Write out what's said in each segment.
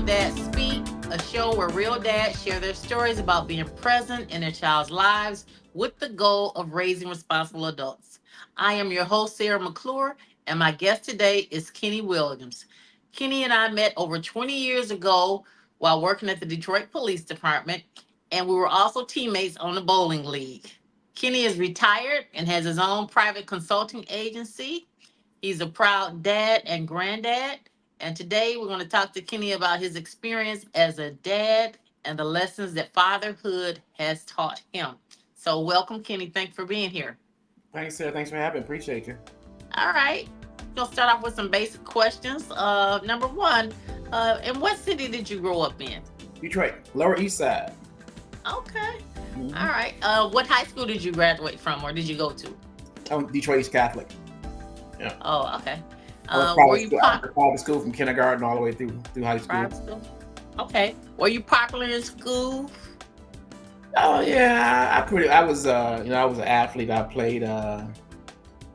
Dads Speak, a show where real dads share their stories about being present in their child's lives with the goal of raising responsible adults. I am your host, Sarah McClure, and my guest today is Kenny Williams. Kenny and I met over 20 years ago while working at the Detroit Police Department, and we were also teammates on the bowling league. Kenny is retired and has his own private consulting agency. He's a proud dad and granddad. And today we're going to talk to Kenny about his experience as a dad and the lessons that fatherhood has taught him. So, welcome, Kenny. Thanks for being here. Thanks, Sarah. Thanks for having me. Appreciate you. All right. We'll start off with some basic questions. Number one, in what city did you grow up in? Detroit, Lower East Side. Okay. All Mm-hmm. right. What high school did you graduate from or did you go to? I'm Detroit East Catholic. Yeah. Oh, okay. I went Were private you school. I went to private school from kindergarten all the way through high school. private school? Okay. Were you popular in school? Oh yeah, I was I was an athlete. I played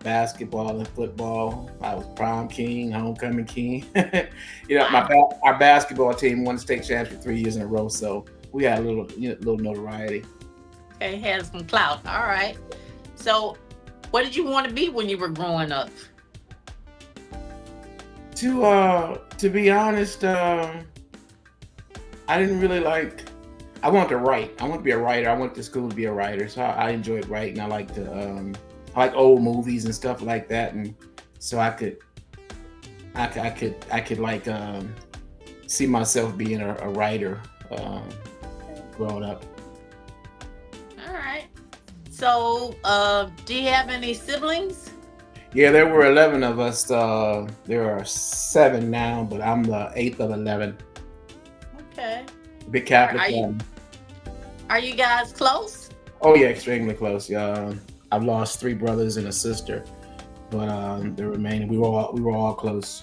basketball and football. I was prom king, homecoming king. Wow. Our basketball team won the state championship 3 years in a row, so we had a little notoriety. Okay, had some clout. All right. So, what did you want to be when you were growing up? To be honest, I didn't really like. I wanted to write. I wanted to be a writer. I went to school to be a writer, so I enjoyed writing. I like old movies and stuff like that, and so I could like see myself being a writer growing up. All right. So, do you have any siblings? Yeah, there were 11 of us. There are seven now, but I'm the eighth of 11. Okay. Big Are, Catholic are you family. are you guys close? Oh yeah, extremely close. Yeah, I've lost three brothers and a sister, but the remaining we were all close.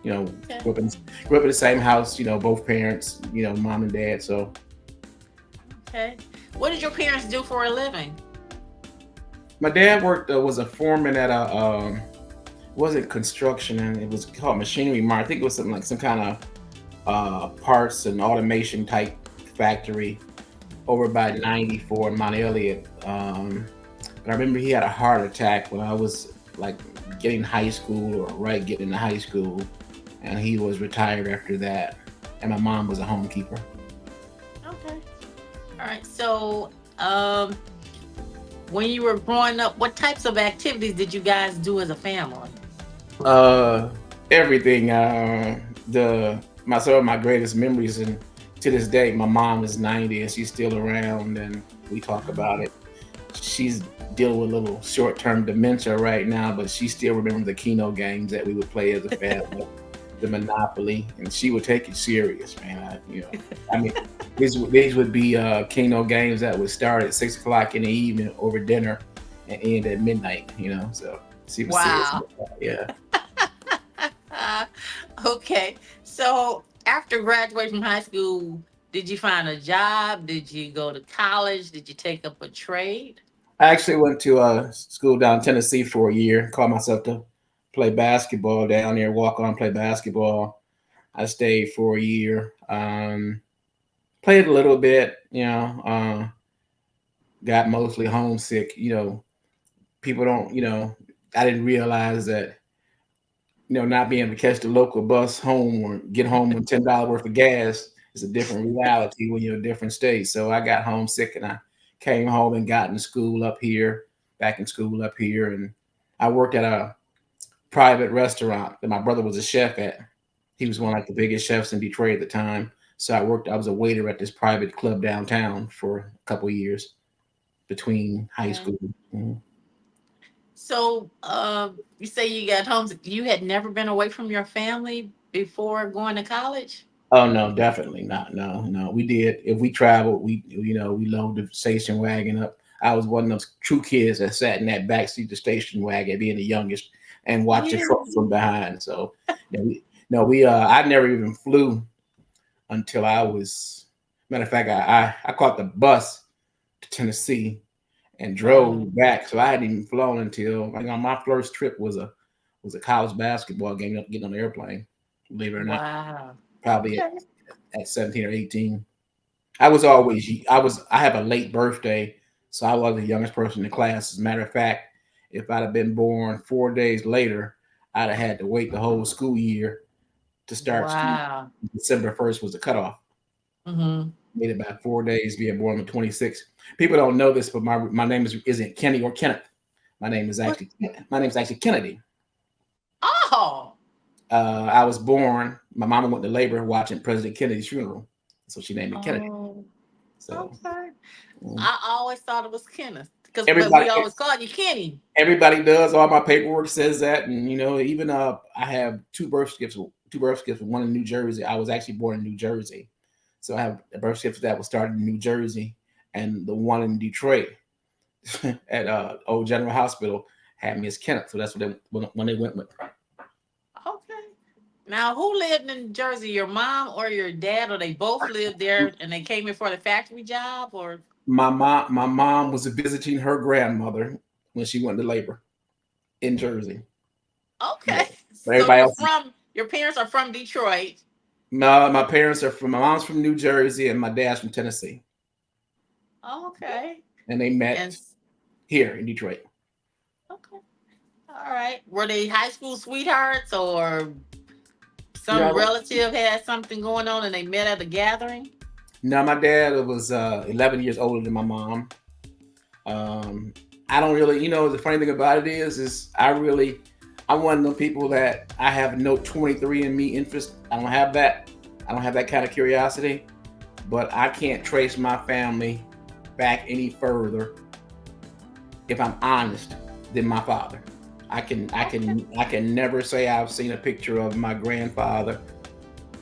You know, Okay. grew up in the same house. Both parents. Mom and dad. So Okay. What did your parents do for a living? my dad worked was a foreman at a wasn't construction, and it was called machinery mart. I think it was something like some kind of parts and automation type factory over by Okay. 94 in Mount Elliott. But I remember he had a heart attack when I was like getting high school or right getting into high school, and he was retired after that. And my mom was a homekeeper. Okay. All right. So, when you were growing up, what types of activities did you guys do as a family? Uh, Everything. Some of my greatest memories, and to this day, my mom is 90 and she's still around, and we talk about it. She's dealing with a little short-term dementia right now, but she still remembers the Keno games that we would play as a family, the Monopoly, and she would take it serious, man. I mean, these would be Keno games that would start at 6 o'clock in the evening over dinner and end at midnight. So she was serious Wow. about that. Yeah. Okay. So after graduating from high school, did you find a job? Did you go to college? Did you take up a trade? I actually went to school down in Tennessee for a year. Called myself to play basketball down there, walk on, play basketball. I stayed for a year. Played a little bit, got mostly homesick. People don't, I didn't realize that, not being able to catch the local bus home or get home with $10 worth of gas is a different reality when you're in a different state. So I got homesick and I came home and got in school up here, back in school up here. And I worked at a private restaurant that my brother was a chef at. He was one of like the biggest chefs in Detroit at the time. So I was a waiter at this private club downtown for a couple of years between high Okay. school. Mhm. So, you say you got home. You had never been away from your family before going to college? Oh no, definitely not. No, no. We did. If we traveled, we loaded the station wagon up. I was one of those true kids that sat in that back seat of the station wagon, being the youngest, and watched the Yeah. truck from behind. So, no, I never even flew until I was. Matter of fact, I caught the bus to Tennessee and Wow. drove back. So I hadn't even flown until like on my first trip was a college basketball game. Getting on the airplane, believe it or not, Wow. probably at Okay. at 17 or 18. I have a late birthday, so I was the youngest person in the class. As a matter of fact, if I'd have been born 4 days later, I'd have had to wait the whole school year to start school. Wow. December 1st was the cutoff. Mm-hmm. Made it about 4 days being born on 26. People don't know this, but my name isn't Kenny or Kenneth. What? My name is actually Kennedy. Oh. I was born. My mama went to labor watching President Kennedy's funeral, so she named me Kennedy. Oh. So Okay. um, I always thought it was Kenneth, but everybody we always called you Kenny. everybody does. All my paperwork says that, and even I have two birth certificates, one in New Jersey. I was actually born in New Jersey, so I have a birth certificate that was started in New Jersey, and the one in Detroit at Old General Hospital had me as Kenneth. So that's what when they went with. Okay. Now, who lived in Jersey? Your mom or your dad, or they both lived there and they came here for the factory job, or My mom was visiting her grandmother when she went to labor in Jersey. okay. But, but So everybody else, your parents are from Detroit. my parents are from. My mom's from New Jersey and my dad's from Tennessee, Okay. and they And met here in Detroit. okay. All right. Were they high school sweethearts, or Yeah. some relative had something going on and they met at a gathering? Now my dad was 11 years older than my mom. Um, I don't really, the funny thing about it is I'm one of the people that I have no 23 in me interest. I don't have that. I don't have that kind of curiosity. But I can't trace my family back any further, if I'm honest, than my father. I can I Okay. can I can never say I've seen a picture of my grandfather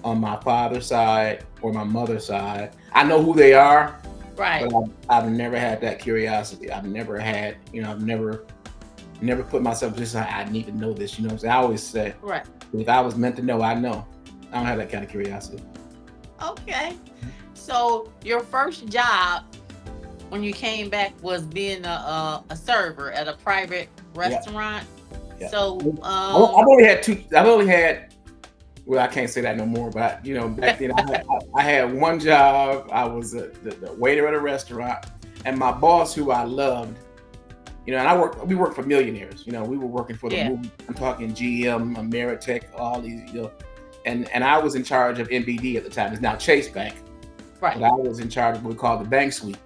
on my father's side or my mother's side. I know who they are, but Right. I've never had that curiosity. I've never had, I've never put myself just like I need to know this. You know what I'm saying? I always say Right. if I was meant to know, I know. I don't have that kind of curiosity. Okay. So your first job when you came back was being a server at a private Yeah, restaurant. yeah. So I've only had two. I've only had. Well, I can't say that no more. But back then I had one job. I was the waiter at a restaurant, and my boss, who I loved, and we worked for millionaires. We were working for the yeah. movie. I'm talking GM, Ameritech, all these, and I was in charge of MBD at the time. It's now Chase Bank, but Right. I was in charge of what we call the bank suite,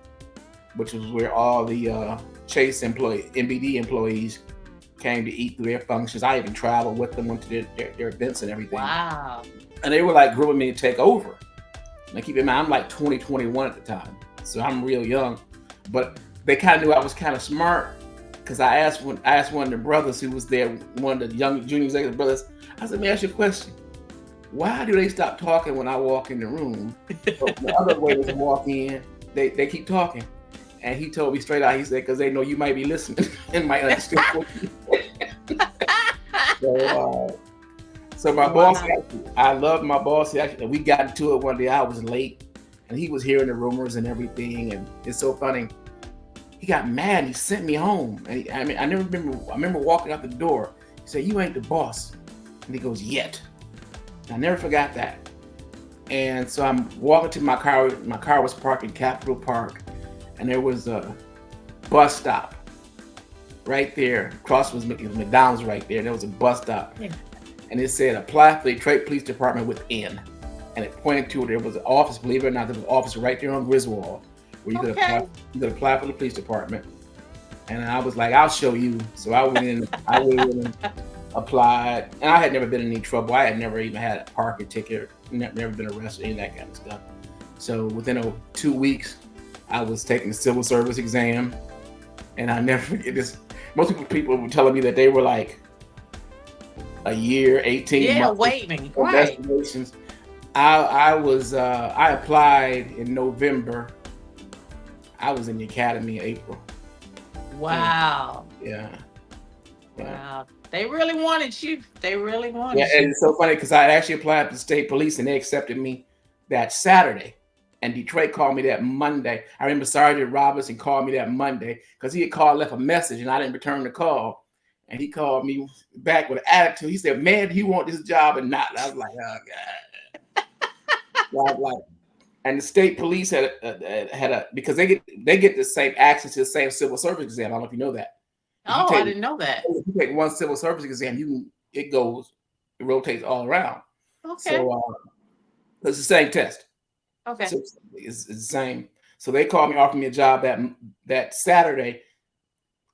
which was where all the Chase MBD employees came to eat through their functions. I even traveled with them, went to their events and everything. Wow. And they were like grooming me to take over. Now keep in mind, I'm like 2021 at the time, so I'm real young. But they kind of knew I was kind of smart because I asked one of the brothers who was there, one of the young junior executive brothers. I said, "Let me ask you a question. Why do they stop talking when I walk in the room? But the other waiters walk in, they keep talking." And he told me straight out. He said, "Because they know you might be listening and might understand what you." So, so my boss, Wow. I love my boss. We got into it one day. I was late, and he was hearing the rumors and everything. And it's so funny. He got mad. And he sent me home. And I remember walking out the door. He said, "You ain't the boss," and he goes, "Yet." And I never forgot that. And so I'm walking to my car. My car was parked in Capitol Park, and there was a bus stop right there. Across was McDonald's right there. There was a bus stop, Yeah. and it said apply for the Detroit Police Department within. And it pointed to there was an office, believe it or not, there was an office right there on Griswold where Okay. you could apply for the police department. And I was like, I'll show you. So I went in and applied. And I had never been in any trouble. I had never even had a parking ticket, never been arrested, any of that kind of stuff. So within 2 weeks, I was taking the civil service exam. And I never forget this. Most people were telling me that they were like a year, 18 Yeah, months waiting. Right. investigations. I applied in November. I was in the academy in April. And Wow. yeah, yeah. Wow. They really wanted you. They really Yeah, wanted and you. it's so funny because I actually applied to the state police and they accepted me that Saturday. And Detroit called me that Monday. I remember Sergeant Robinson called me that Monday because he had called, left a message, and I didn't return the call. And he called me back with an attitude. He said, "Man, do you want this job or not?" And I was like, "Oh God." like, and the state police had a because they get the same access to the same civil service exam. I don't know if you know that. If you Oh, I take didn't know that. if you take one civil service exam, it rotates all around. Okay. So it's the same test. Okay. So it's the same. So they called me, offered me a job that Saturday,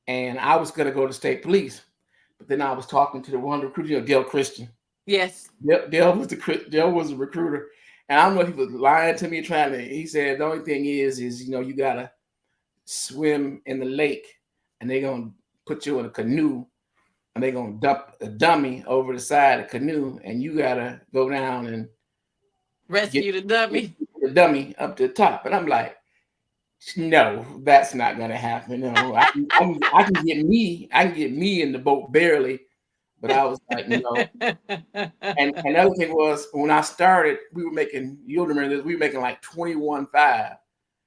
and I was gonna go to state police. But then I was talking to the one recruiter, Dale Christian. Yes. Dale was a recruiter, and I don't know if he was lying to me, trying to. He said the only thing is you gotta swim in the lake, and they're gonna put you in a canoe, and they're gonna dump a dummy over the side of the canoe, and you gotta go down and get Rescue the dummy. the dummy up to the top. And I'm like, no, that's not gonna happen. No, I can get me in the boat barely, but I was like, no. And another thing was when I started, we were making. You'll remember this. We were making like 21.5.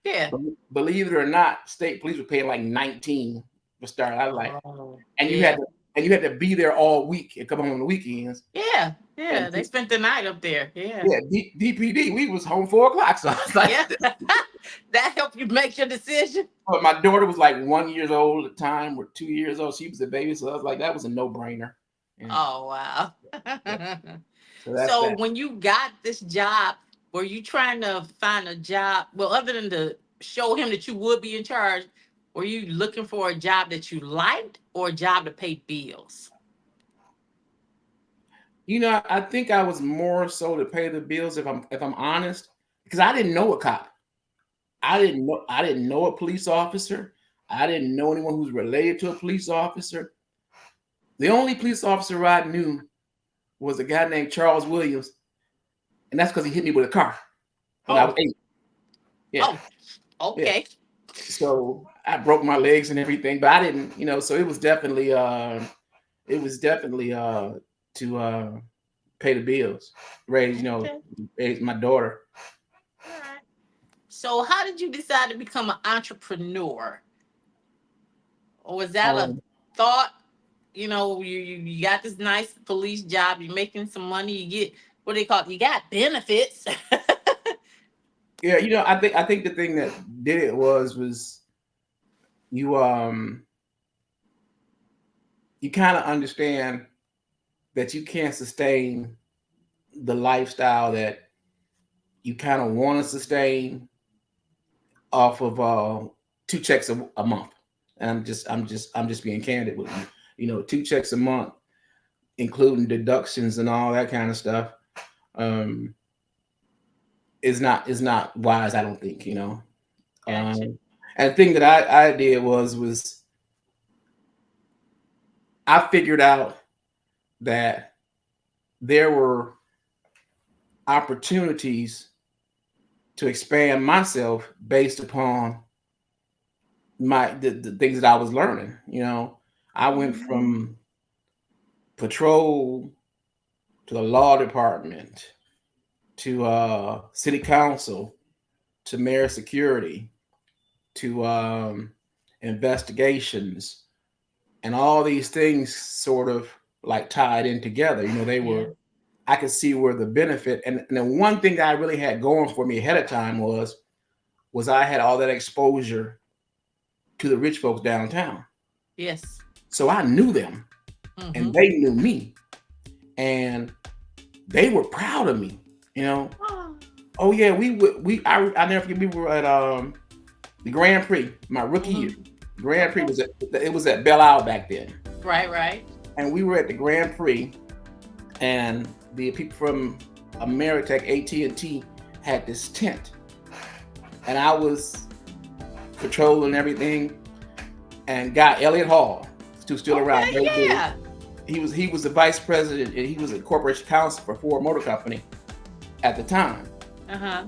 Yeah. Believe it or not, state police were paying like 19 to start. I was like, Oh, and yeah. you had to be there all week and come home on the weekends. Yeah. And Yeah. They spent the night up there. Yeah. yeah, DPD, we was home 4 o'clock. So I was like, Yeah. That helped you make your decision. but my daughter was like 1 year old at the time, or 2 years old. She was a baby, so I was like, that was a no brainer. Yeah. Oh, wow. Yeah. So that's So that. when you got this job, were you trying to find a job? Well, other than to show him that you would be in charge, were you looking for a job that you liked or a job to pay bills? I think I was more so to pay the bills if I'm honest, because I didn't know a cop. I didn't know a police officer. I didn't know anyone who's related to a police officer. The only police officer I knew was a guy named Charles Williams, and that's because he hit me with a car when I was Oh, 8. Yeah, oh, yeah. okay. So I broke my legs and everything, but I didn't, so it was definitely to pay the bills, raise, Okay. raise my daughter. All right. So how did you decide to become an entrepreneur? Or was that a Um, thought? You got this nice police job, you're making some money, you get what they call it, you got benefits. yeah, I think the thing that did it was you you kind of understand that you can't sustain the lifestyle that you kind of want to sustain off of 2 checks a month. And I'm just being candid with you. 2 checks a month, including deductions and all that kind of stuff, um, is not wise. I don't think. Gotcha. And the thing that I did was I figured out that there were opportunities to expand myself based upon the things that I was learning. I went Mhm. from patrol to the law department to city council to mayor security to investigations, and all these things sort of like tied in together. They Yeah. were I could see where the benefit, and then one thing that I really had going for me ahead of time was I had all that exposure to the rich folks downtown. Yes. So I knew them and Mm-hmm. they knew me, and they were proud of me. You know, Oh, oh yeah, I never forget, we were at the Grand Prix my rookie year. mm-hmm. Grand Prix Okay. was at Belle Isle back then, Right, right. and we were at the Grand Prix, and the people from Ameritech AT&T had this tent, and I was patrolling everything, and got Elliot Hall, who's still around, Okay, great dude. yeah. He was the vice president, and he was a corporation counsel for Ford Motor Company at the time. Uh-huh.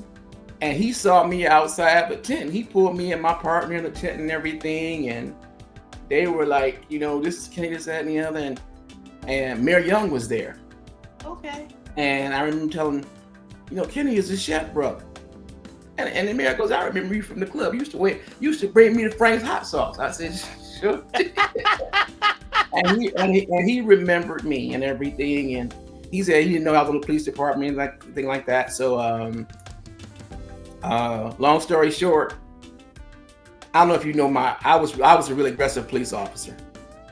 And he saw me outside the tent. He pulled me and my partner in the tent and everything, and they were like, this is Kenny, this, that, and the other, and Mayor Young was there. Okay. And I remember telling, Kenny is a chef, bro. And the mayor goes, I remember you from the club. You used to bring me to Frank's hot sauce. I said, sure. and he remembered me and everything. And he said he didn't know I was in the police department, like thing like that. So Long story short, I don't know if you know I was a really aggressive police officer.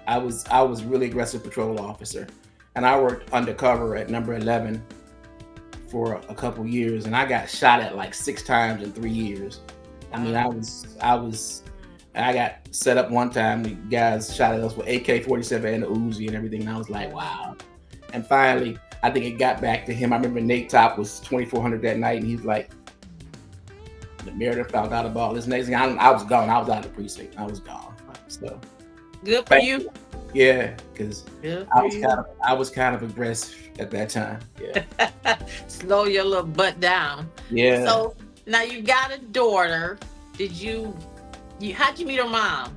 I was really aggressive patrol officer, and I worked undercover at number 11 for a couple years, and I got shot at like 6 times in 3 years. I mean, Wow. I got set up one time. The guys shot at us with AK-47 and the Uzi and everything, and I was like, Wow. wow. And finally, I think it got back to him. I remember Nate Top was 2400 that night, and he's like, the Meredith found out about this next thing. I was gone. I was out of the precinct. I was gone. So Good for thank you. you. Yeah, because Good I for was you. kind of I was kind of aggressive at that time. Yeah. Slow your little butt down. Yeah. So now you got a daughter. Did you how'd you meet her mom?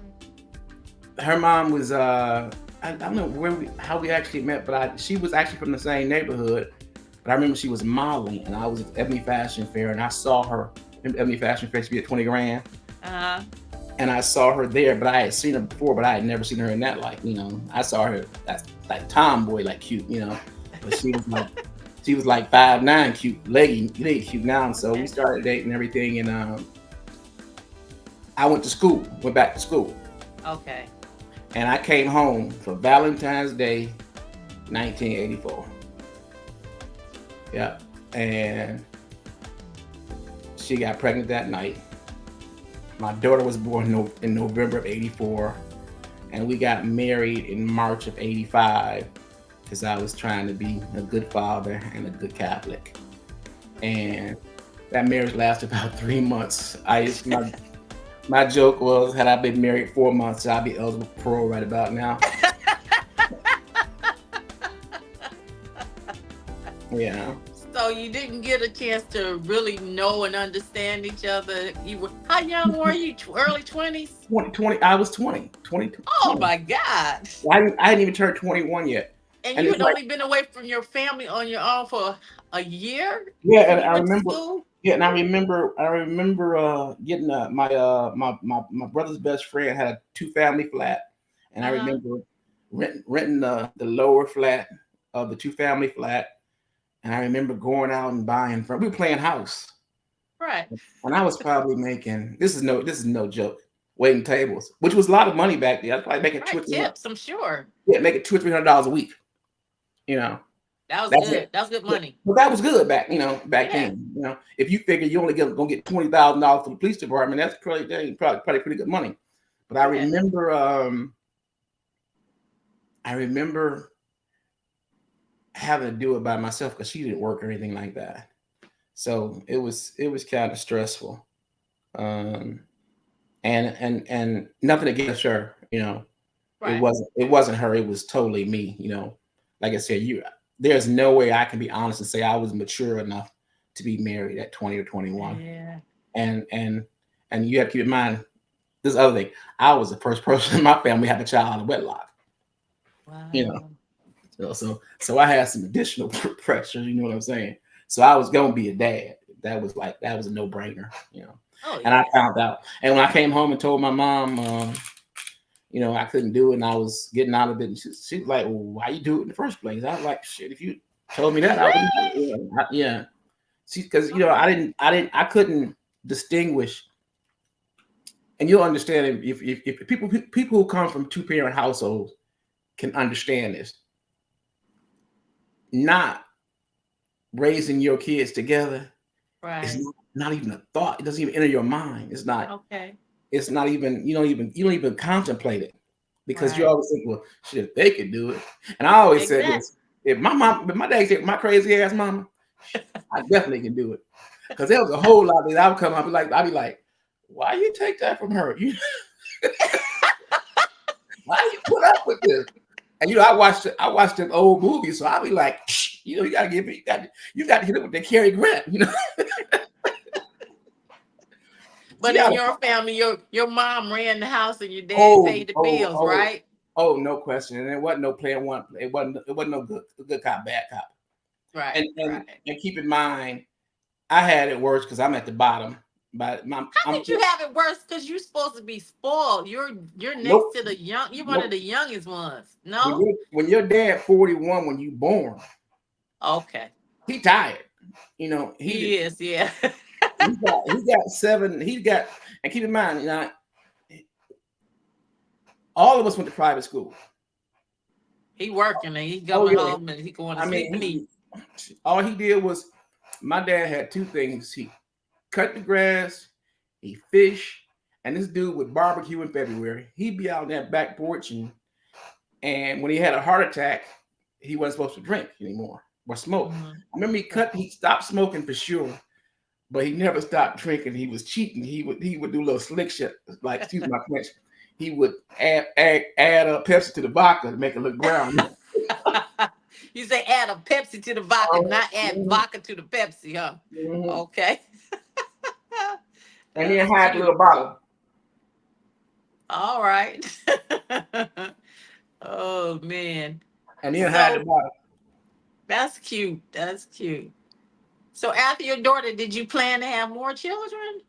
Her mom was I don't know how we actually met, but she was actually from the same neighborhood. But I remember she was modeling, and I was at Ebony Fashion Fair, and I saw her. Ebony Fashion Fair used to be at 20 grand, Uh-huh. and I saw her there. But I had seen her before, but I had never seen her in that light. I saw her that's like tomboy, like cute, but she was like 5'9", cute, leggy cute now. So we started dating and everything, and I went back to school, Okay. and I came home for Valentine's Day, 1984. Yeah, and she got pregnant that night. My daughter was born in November of '84, and we got married in March of '85 because I was trying to be a good father and a good Catholic. And that marriage lasted about 3 months. My joke was, had I been married 4 months, I'd be eligible for parole right about now. Yeah. So you didn't get a chance to really know and understand each other. How young were you? Early 20s? 20, I was 20, 20, Oh 20. my God. I hadn't even turned 21 yet. And And you it's had like, only been away from your family on your own for a year yeah, when and you I went to remember, school? yeah, and I remember getting my brother's best friend had a 2 family flat, and I Uh-huh. remember renting the lower flat of the 2 family flat, and I remember going out and buying from. We were playing house, Right. and I was probably making, this is no joke, waiting tables, which was a lot of money back then. I was probably making two or Right. three hundred, Tips, I'm sure. yeah, making $200 or $300 a week. You know, That was that's it. good. That was good Yeah. money. But that was good back Yeah. then. If you figure you only gonna get $20,000 from the police department, that's probably pretty good money. But Yeah. I remember having to do it by myself because she didn't work or anything like that. So it was kind of stressful. Um, and nothing against her. It Right. wasn't it wasn't her. It was totally me. Like I said, there's no way I can be honest and say I was mature enough to be married at 20 or 21. Yeah. And you have to keep in mind this other thing. I was the first person in my family to have a child out of wedlock. You know, Wow. so I had some additional pressure. You know what I'm saying? So I was gonna be a dad. That was a no brainer. Oh And I yeah. found out. And when I came home and told my mom, I couldn't do it, and I was getting out of it. And she was like, "Well, why you do it in the first place?" I was like, "Shit, if you told me that, I wouldn't do it." Yeah. See, because Okay. I couldn't distinguish, and you'll understand if people who come from 2 parent households can understand this. Not raising your kids together is Right. not even a thought. It doesn't even enter your mind. It's not. Okay. It's not even. You don't even contemplate it because you Right. always think, well, shit, if they could do it. And I always said Exactly. this: if my dad said my crazy ass mama, I definitely can do it. Because there was a whole lot that I would come up and I'd be like, why you take that from her? Why you put up with this? And I watched them old movies, so I'll be like, you gotta give me, you got to hit it with the Cary Grant. But She in got your family, your mom ran the house and your dad oh, paid the oh, bills, oh, right? oh, no question. And it wasn't no playing one. It wasn't no good cop, bad cop. Right. And keep in mind, I had it worse because I'm at the bottom. But How I'm did you have it worse? Because you're supposed to be spoiled. You're next nope, to the young. You're one of nope. the youngest ones. When No. your dad 41 when you born, Okay. he tired. He did. He is. Yeah. he got seven. He got, and keep in mind, all of us went to private school. He working and he Oh coming yeah. home and he going to I sleep mean, and eat. all he did was, my dad had two things. He cut the grass, he fished, and this dude would barbecue in February. He'd be out on that back porch, and when he had a heart attack, he wasn't supposed to drink anymore or smoke. Mhm. I remember he stopped smoking for sure, but he never stopped drinking. He was cheating. He would do little slick shit, like, excuse my French. He would add a Pepsi to the vodka to make it look brown. You say add a Pepsi to the vodka, not add Mhm, vodka to the Pepsi, huh? mhm. Okay. And then That's hide the cute. little bottle. All right. Oh man. And then hide the So bottle. that's cute. That's cute. So after your daughter, did you plan to have more children?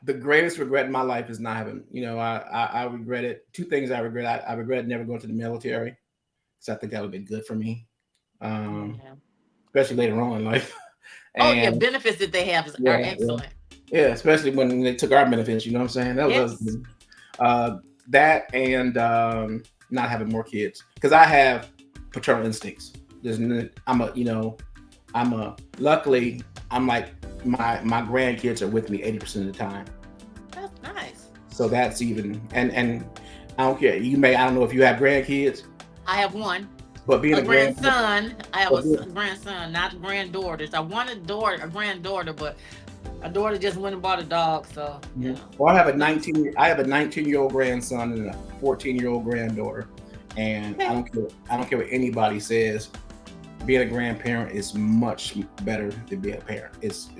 The greatest regret in my life is not having, I regret it. Two things I regret. I regret never going to the military, because I think that would have been good for me, um, Yeah. especially later on in life. Oh yeah, And benefits that they have yeah, are yeah, excellent. yeah, especially when they took our benefits. You know what I'm saying? That was Yes. uh, that, and not having more kids, because I have paternal instincts. Luckily, I'm like, my grandkids are with me 80% of the time. That's nice. So that's even, and I don't care. I don't know if you have grandkids, I have one. but being A a grand, grandson. I have a but being, grandson, not granddaughters. I wanted a granddaughter, but a daughter just went and bought a dog. So Mhm. Well, that's I have a 19-year-old grandson and a 14-year-old granddaughter, and I okay. don't care. I don't care what anybody says. Being a grandparent is much better than being a parent. It's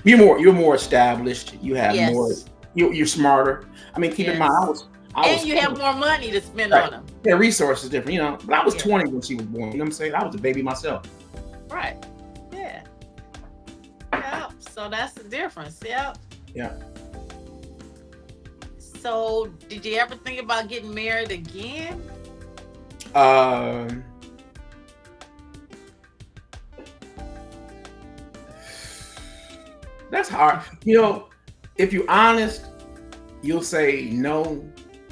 you're more established. You have more. Yes, You're smarter. I mean, keep in mind, yes, I and was you have 20. more money to spend Right. on them. Yeah, resources different, But I was Yeah, 20 when she was born. You know what I'm saying? I was a baby myself. right. Yeah, yeah. So that's the difference. Yep. Yeah. So did you ever think about getting married again? Um, that's hard. If you're honest, you'll say no.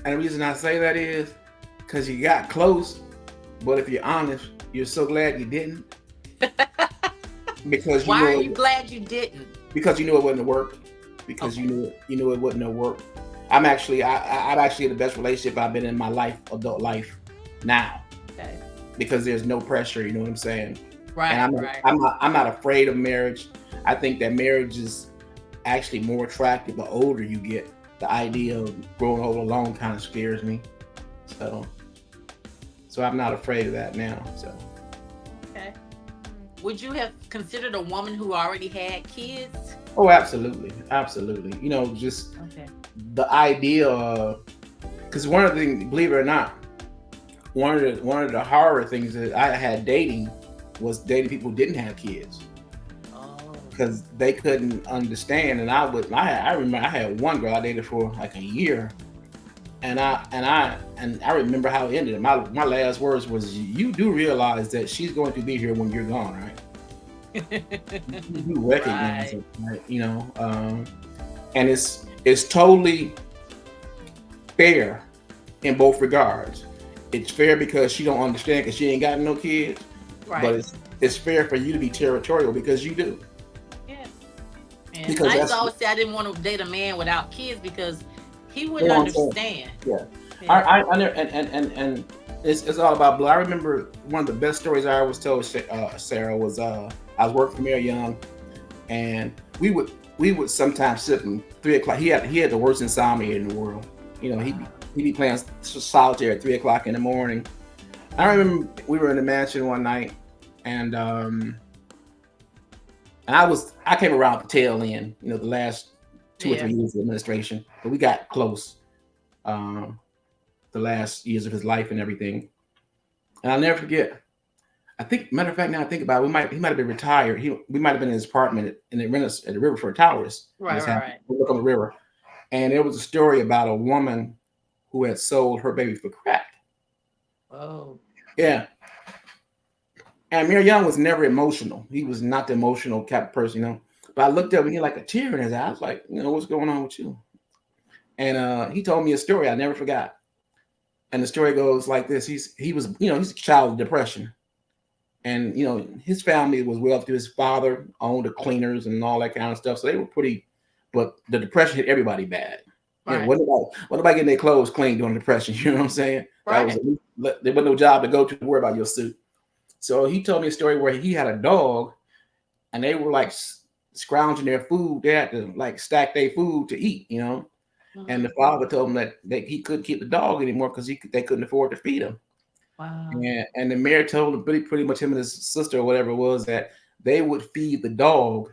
And the reason I say that is because you got close. But if you're honest, you're so glad you didn't, because you Why are know you glad you didn't? because you knew it wasn't work. Because Okay. you knew it wasn't no work. I'm actually in the best relationship I've been in my life, adult life, now, Okay. because there's no pressure. You know what I'm saying? And Right. I'm not, Right. I'm not, I'm not afraid of marriage. I think that marriage is actually more attractive the older you get. The idea of growing old alone kind of scares me. So, so I'm not afraid of that now. So, Okay. Would you have considered a woman who already had kids? oh, absolutely, absolutely. Just Okay. the idea of, because one of the things, believe it or not, one of the horror things that I had dating was dating people who didn't have kids, Oh. because they couldn't understand. And I remember I had one girl I dated for like a year, and I remember how it ended. My last words was, "You do realize that she's going to be here when you're gone, right? You recognize Right. it, right? And it's totally fair in both regards. It's fair because she don't understand because she ain't got no kids, but Right. it's fair for you to be territorial because you do. Yeah. And Because I used to that's, always say I didn't want to date a man without kids because he you wouldn't know what I'm saying. understand. Yeah. Yeah. I know, and it's all about blood. I remember one of the best stories I always told Sarah was, I was working for Mayor Young, and we would sometimes sit in 3 o'clock. He had the worst insomnia in the world. He'd be playing solitaire at 3 o'clock in the morning. I remember we were in the mansion one night, and I came around the tail end, the last 2 or 3 years of the administration, but we got close. Um, the last years of his life and everything. And I'll never forget. I think, matter of fact, now I think about it, he might have been retired. We might have been in his apartment in the renters at the Riverfront Towers when Right. this Right. happened. Right. We look on the river, and there was a story about a woman who had sold her baby for crack. Oh. Yeah, and Mayor Young was never emotional. He was not the emotional type of person, But I looked up and he had like a tear in his eye. I was like, what's going on with you? And he told me a story I never forgot. And the story goes like this: he's a child of depression, and his family was well to. His father owned the cleaners and all that kind of stuff, so they were pretty. But the depression hit everybody bad. Right. What about getting their clothes cleaned during depression? You know what I'm saying? That was Right. there was no job to go to worry about your suit. So he told me a story where he had a dog, and they were like scrounging their food. They had to like stack their food to eat. And the Mhm. father told him that he couldn't keep the dog anymore because they couldn't afford to feed him. Wow. And the mayor told him pretty much him and his sister or whatever it was that they would feed the dog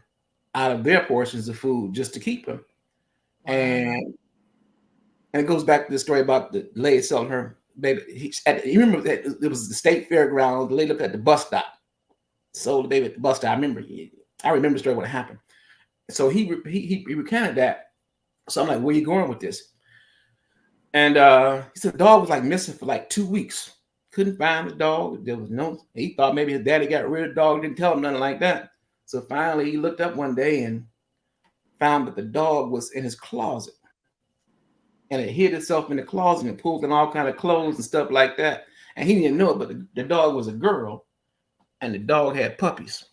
out of their portions of food just to keep him. Wow. And it goes back to the story about the lady selling her baby. You remember that it was the state fairground. The lady looked at the bus stop, sold the baby at the bus stop. I remember the story when it happened. So he recounted that. So I'm like, where you going with this? And he said the dog was like missing for like 2 weeks. Couldn't find the dog. There was no. He thought maybe his daddy got rid of the dog. Didn't tell him nothing like that. So finally, he looked up one day and found that the dog was in his closet, and it hid itself in the closet and pulled in all kind of clothes and stuff like that. And he didn't know it, but the dog was a girl, and the dog had puppies.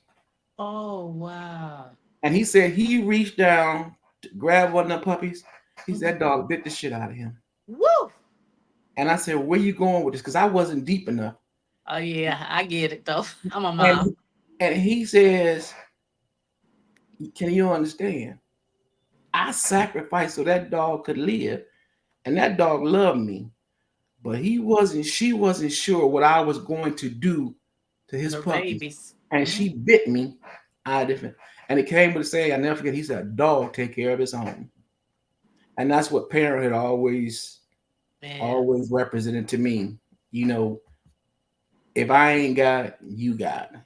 Oh, wow. And he said he reached down to grab one of the puppies. He said Mhm. that dog bit the shit out of him. Woo. And I said, where you going with this? Because I wasn't deep enough. Oh, yeah. I get it, though. I'm a mom. And and he says, can you understand? I sacrificed so that dog could live, and that dog loved me, but she wasn't sure what I was going to do to his Her puppies, babies. and Mhm. she bit me. I different, and it came with a saying I never forget. He said, "A dog take care of its own," and that's what parenthood Man. always represented to me. You know, if I ain't got it, you got it.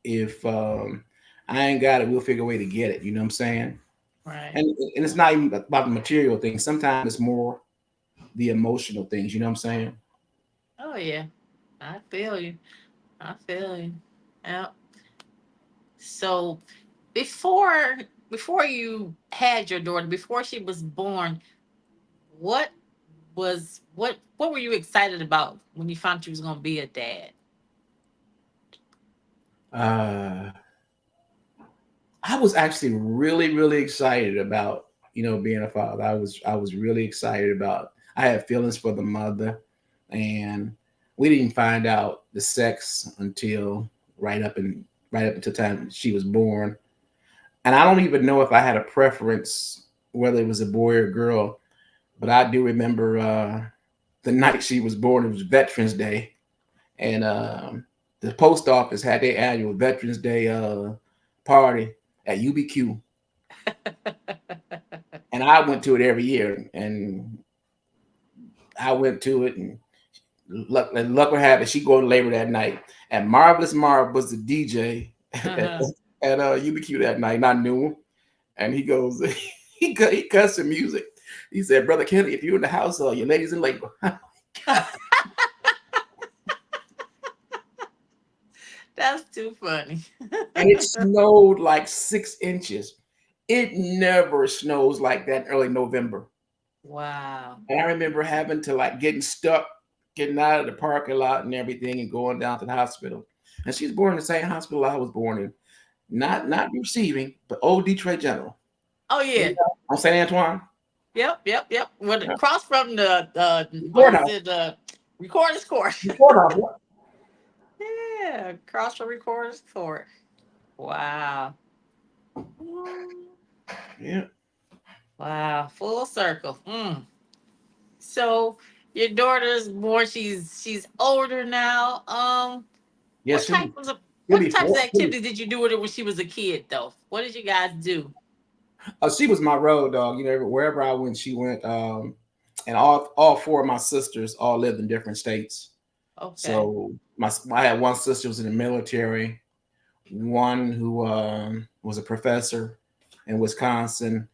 If I ain't got it, we'll figure a way to get it. You know what I'm saying? Right. And it's not even about the material things. Sometimes it's more the emotional things. You know what I'm saying? Oh, yeah. I feel you. I feel you. Yeah. So before before you had your daughter, before she was born, what what were you excited about when you found you was gonna be a dad? Uh, I was actually really, really excited about being a father. I was really excited about. I had feelings for the mother, and we didn't find out the sex until right up and right up until the time she was born. And I don't even know if I had a preference whether it was a boy or girl, but I do remember the night she was born. It was Veterans Day, and the post office had their annual Veterans Day party at UBQ, and I went to it every year. And I went to it, and luck would have it, she go to labor that night. And Marvelous Marv was the DJ at, Uh-huh. UBQ that night, and I knew him. And he goes, he cussed the music. He said, "Brother Kenny, if you're in the house, your ladies in labor." That's too funny. And it snowed like 6 inches. It never snows like that in early November. Wow. And I remember having to like getting stuck, getting out of the parking lot and everything, and going down to the hospital. And she's born in the same hospital I was born in, not receiving, but old Detroit General. Oh You yeah. know, on St. Antoine. Yep, yep, yep. Well, Yeah. across from the The what is courthouse. it? Recorder's court. The courthouse. Yeah. Yeah, across from Recorder's court. Wow. Yeah. Wow. Full circle. Mm. So your daughter's born. She's older now. Yes, he'll What be types of four. activities did you do with her when she was a kid though? What did you guys do? She was my road dog. Wherever I went, she went. And all four of my sisters all lived in different states. Okay. So I had one sister who was in the military, one who was a professor in Wisconsin.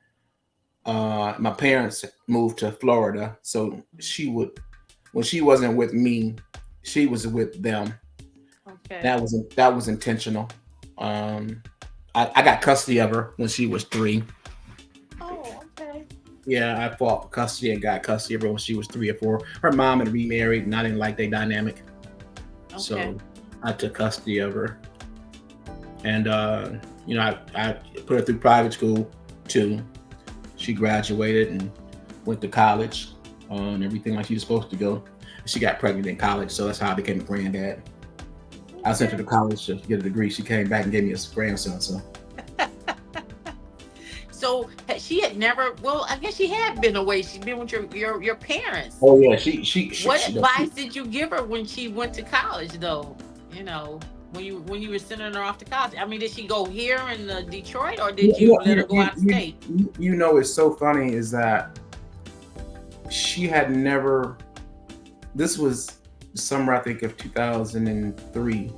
My parents moved to Florida, so she would when she wasn't with me, she was with them. Okay. That was intentional. Um, I got custody of her when she was 3. Oh, okay. Yeah, I fought for custody and got custody of her when she was 3 or 4. Her mom had remarried, and I didn't like their dynamic, Okay. so I took custody of her. And I put her through private school too. She graduated and went to college and everything like she was supposed to go. She got pregnant in college, so that's how I became a granddad. I sent her Okay. to college to get a degree. She came back and gave me a grandson. So, So she had never. Well, I guess she had been away. She'd been with your parents. oh yeah, she What she, does- advice did you give her when she went to college, though? You know, when you were sending her off to college. I mean, did she go here in Detroit, or did you let her go out of state? you know it's so funny is that she had never. This was summer I think of 2003,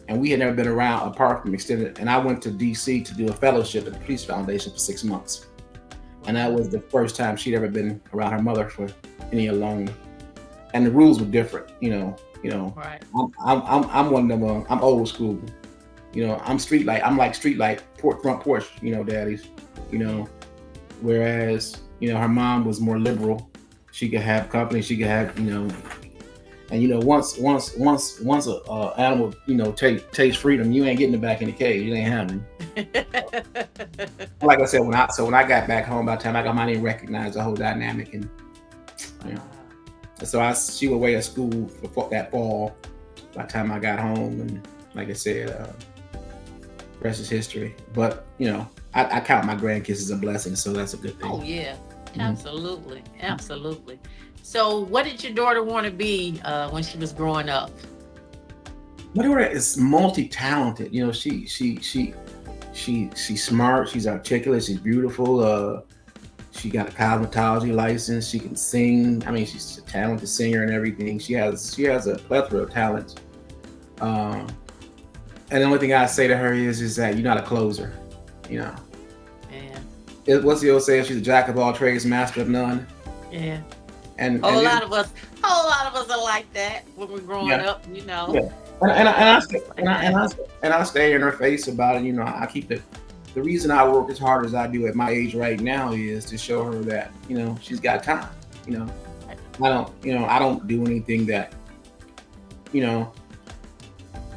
and we had never been around apart from extended. And I went to DC to do a fellowship at the Police Foundation for 6 months, and that Wow. was the first time she'd ever been around her mother for any alone. And the rules were different, Right. I'm one of them. I'm old school. I'm street light. I'm like street light, front porch. Daddies. You Yeah. know, whereas her mom was more liberal. She could have company. She could have and once a animal taste freedom, you ain't getting it back in the cage. You ain't having. Like I said, when I got back home, by the time I got mine, I didn't recognize the whole dynamic, and you know, Wow. so she was away at school for that fall. By the time I got home, and like I said, rest is history. But I count my grandkids as a blessing, so that's a good thing. Oh yeah, Mhm. absolutely, absolutely. So, what did your daughter want to be when she was growing up? My daughter is multi-talented. She's smart. She's articulate. She's beautiful. She got a cosmetology license. She can sing. I mean, she's a talented singer and everything. She has a plethora of talents. Um, and the only thing I say to her is that you're not a closer. You know, Yeah, what's the old saying? She's a jack of all trades, master of none. yeah. And Whole lot of us, whole lot of us are like that when we're growing yeah, up. yeah. And I It's stay, like that. and I stay in her face about it. I keep it. The reason I work as hard as I do at my age right now is to show her that she's got time. You know, I don't do anything that you know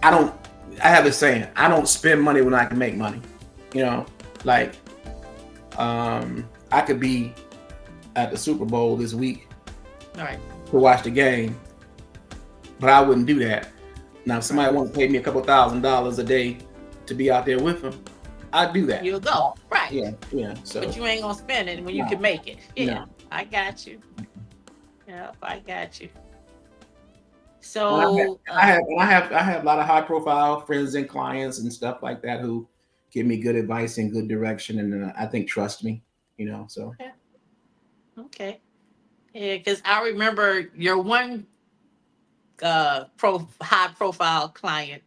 I don't. I have a saying: I don't spend money when I can make money. Like I could be at the Super Bowl this week All right, to watch the game, but I wouldn't do that. Now, if right. somebody want to pay me a couple $1,000s a day to be out there with them, I'd do that. You'll go. Right. Yeah, yeah. So But you ain't gonna spend it when you no, can make it. Yeah, no. I got you. Yeah, I got you. And I have, So, I have a lot of high profile friends and clients and stuff like that who give me good advice and good direction, and I think trust me. So yeah, okay. Yeah, because I remember your one high profile client.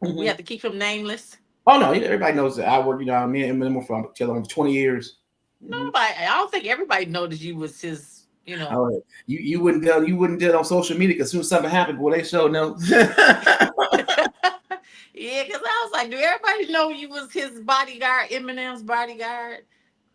We hmm have to keep him nameless. oh no, everybody knows that I work. Me and him from together for 20 years. hmm Nobody, I don't think everybody noticed you was his. Oh, you wouldn't tell on social media because soon as something happened, boy, they show no. Yeah, because I was like, do everybody know you was his bodyguard, Eminem's bodyguard?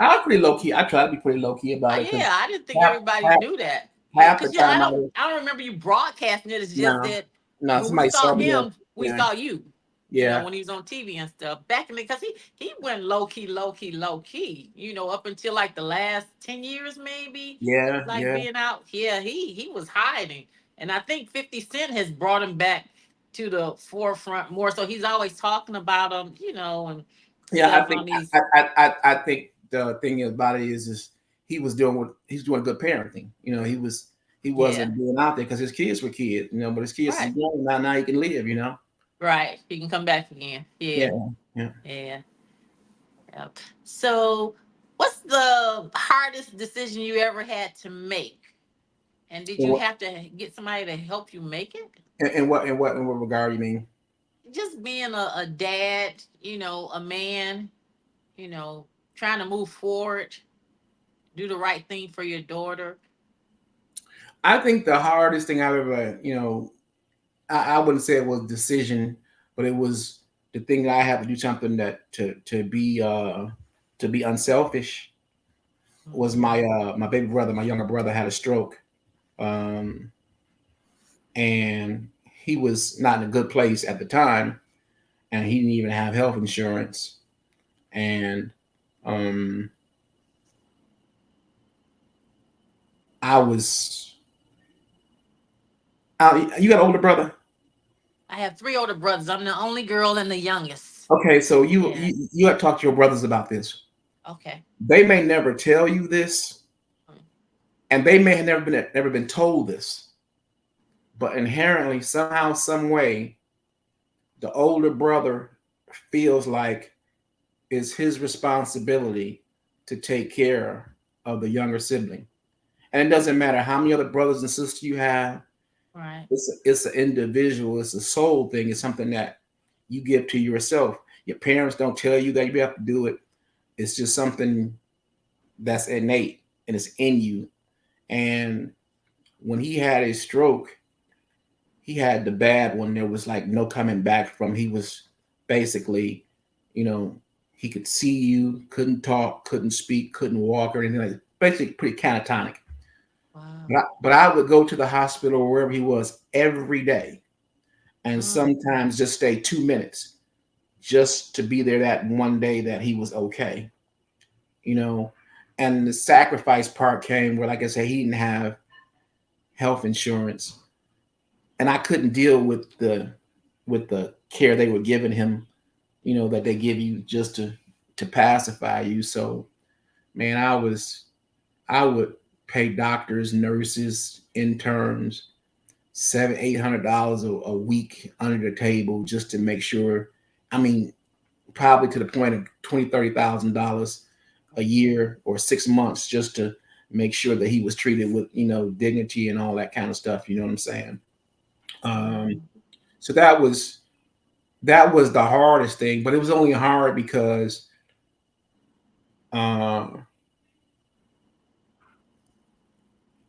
I'm pretty low key. I try to be pretty low key about it because Yeah, I didn't think half, everybody half, knew that. Yeah, half the because yeah, time I was I don't remember you broadcasting it. It's just no, that no. when we Somebody saw saw me on. him, we Yeah, saw you. yeah, When he was on TV and stuff back in the, because he went low key, low key, low key. Up until like the last 10 years, maybe, yeah, like yeah, being out. Yeah, he was hiding, and I think 50 Cent has brought him back to the forefront more. So he's always talking about him, and yeah. I stuff think on these. I think the thing about it is he's doing good parenting. He Yeah, wasn't doing out there because his kids were kids. But his kids is right, grown now. He can live. right. He can come back again. Yeah, Yeah, yeah. yeah. Yep. So, what's the hardest decision you ever had to make? And did And you what have to get somebody to help you make it? in what regard you mean? Just being a dad, a man, you know, trying to move forward, do the right thing for your daughter. I think the hardest thing I've ever I wouldn't say it was decision, but it was the thing that I have to do something that to be unselfish was Mhm. my baby brother, my younger brother had a stroke, um, and he was not in a good place at the time, and he didn't even have health insurance, and um, I was. You got an older brother? I have three older brothers. I'm the only girl and the youngest. Okay, so Yeah. you have to talk to your brothers about this. Okay. They may never tell you this, Mm. and they may have never been told this, but inherently, somehow, some way, the older brother feels like it's his responsibility to take care of the younger sibling. And it doesn't matter how many other brothers and sisters you have. Right. It's an individual. It's a soul thing. It's something that you give to yourself. Your parents don't tell you that you have to do it. It's just something that's innate and it's in you. And when he had his stroke, he had the bad one. There was like no coming back from. He was basically, you know, he could see you, couldn't talk, couldn't speak, couldn't walk or anything like that. Basically pretty catatonic. Wow. But I would go to the hospital or wherever he was every day and Mm. sometimes just stay 2 minutes just to be there that one day that he was okay, you know. And the sacrifice part came where, like I said, he didn't have health insurance, and I couldn't deal with the care they were giving him, you know, that they give you just to pacify you. So, man, I would pay doctors, nurses, interns $700-800 a week under the table just to make sure. I mean, probably to the point of $20,000-30,000 a year or 6 months just to make sure that he was treated with, you know, dignity and all that kind of stuff. You know what I'm saying? Um, Mm. so that was the hardest thing, but it was only hard because uh,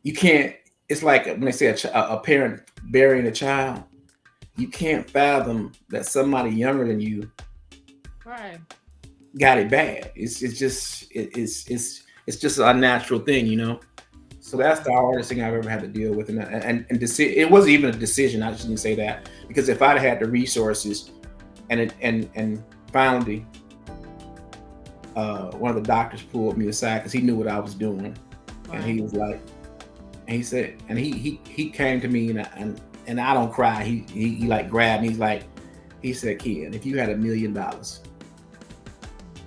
you can't. It's like when they say a parent burying a child. You can't fathom that somebody younger than you Right. got it bad. It's just a natural thing, you know. So that's the Wow. hardest thing I've ever had to deal with, it wasn't even a decision. I just didn't say that because if I'd had the resources and finally one of the doctors pulled me aside because he knew what I was doing, and Right. he was like, and he said, and he came to me and I don't cry. He like grabbed me. He said, "Ken, if you had $1 million,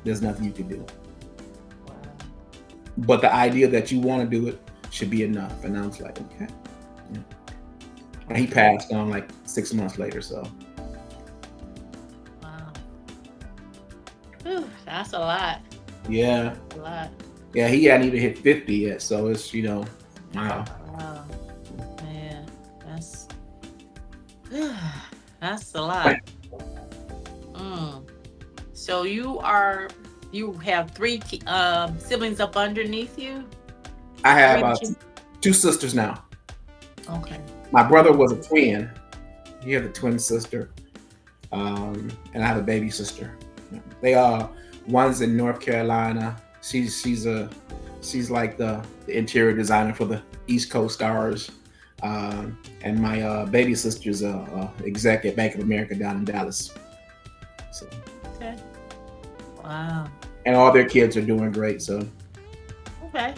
there's nothing you could do. Wow. But the idea that you want to do it should be enough." And I was like, "Okay." Yeah. And he Okay. passed on like 6 months later. So Wow. Whew, that's a lot. yeah, A lot. yeah, he hadn't even hit 50 yet. So it's, you know, wow. Wow. Man, that's that's a lot. Mm. So you have three siblings up underneath you? I have Three that you two sisters now. Okay. My brother Okay. was a twin. He had a twin sister, and I have a baby sister. They are one's in North Carolina. She's like the interior designer for the East Coast Stars, and my baby sister's a exec at Bank of America down in Dallas. So, Okay. Wow. and all their kids are doing great. So, Okay.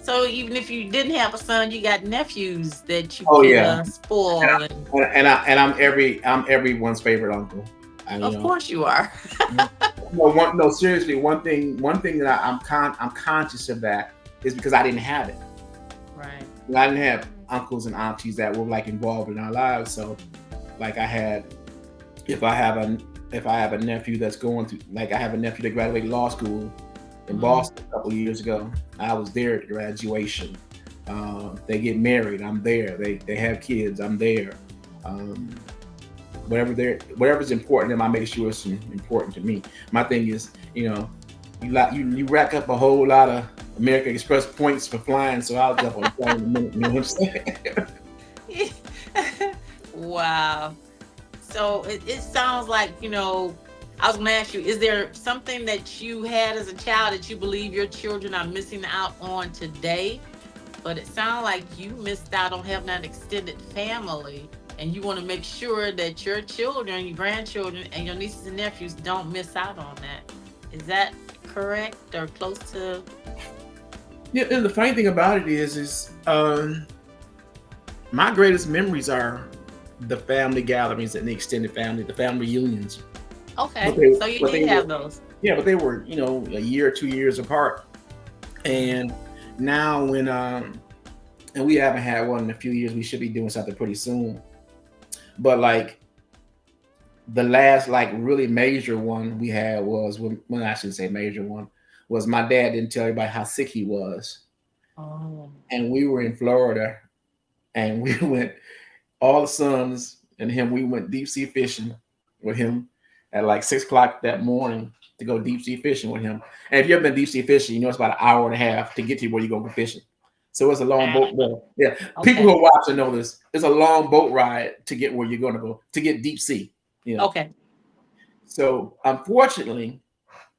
So even if you didn't have a son, you got nephews that you oh could yeah, spoil, and I'm everyone's favorite uncle. And you of know, course you are. no, seriously, one thing that I'm conscious of that is because I didn't have it. Right. I didn't have uncles and aunties that were like involved in our lives. So, like I had, if I have a if I have a nephew that's going through, like I have a nephew that graduated law school in Mm. Boston a couple of years ago. I was there at the graduation. They get married, I'm there. They have kids, I'm there. Um, whatever's important to them, I make sure it's important to me. My thing is, you know, you rack up a whole lot of American Express points for flying, so I'll jump on a plane in a minute. You know what I'm saying? Wow. So it sounds like, I was going to ask you, is there something that you had as a child that you believe your children are missing out on today? But it sounds like you missed out on having that extended family, and you want to make sure that your children, your grandchildren, and your nieces and nephews don't miss out on that. Is that correct or close to? Yeah, and the funny thing about it is my greatest memories are the family gatherings and the extended family, the family reunions. But Okay, they, so you but they did were, have those. yeah, but they were, a year or 2 years apart. Mhm. And now and we haven't had one in a few years. We should be doing something pretty soon. But like the last like really major one we had was when I shouldn't say major one was my dad didn't tell everybody how sick he was, Oh, and we were in Florida, and we went all the sons and him. We went deep sea fishing with him at like 6 o'clock that morning to go deep sea fishing with him. And if you ever been deep sea fishing, you know it's about an hour and a half to get to where you're going to go fishing. So it's a long wow. boat ride. Yeah, people Okay. who are watching know this. It's a long boat ride to get where you're going to go to get deep sea. You know. Okay. So unfortunately,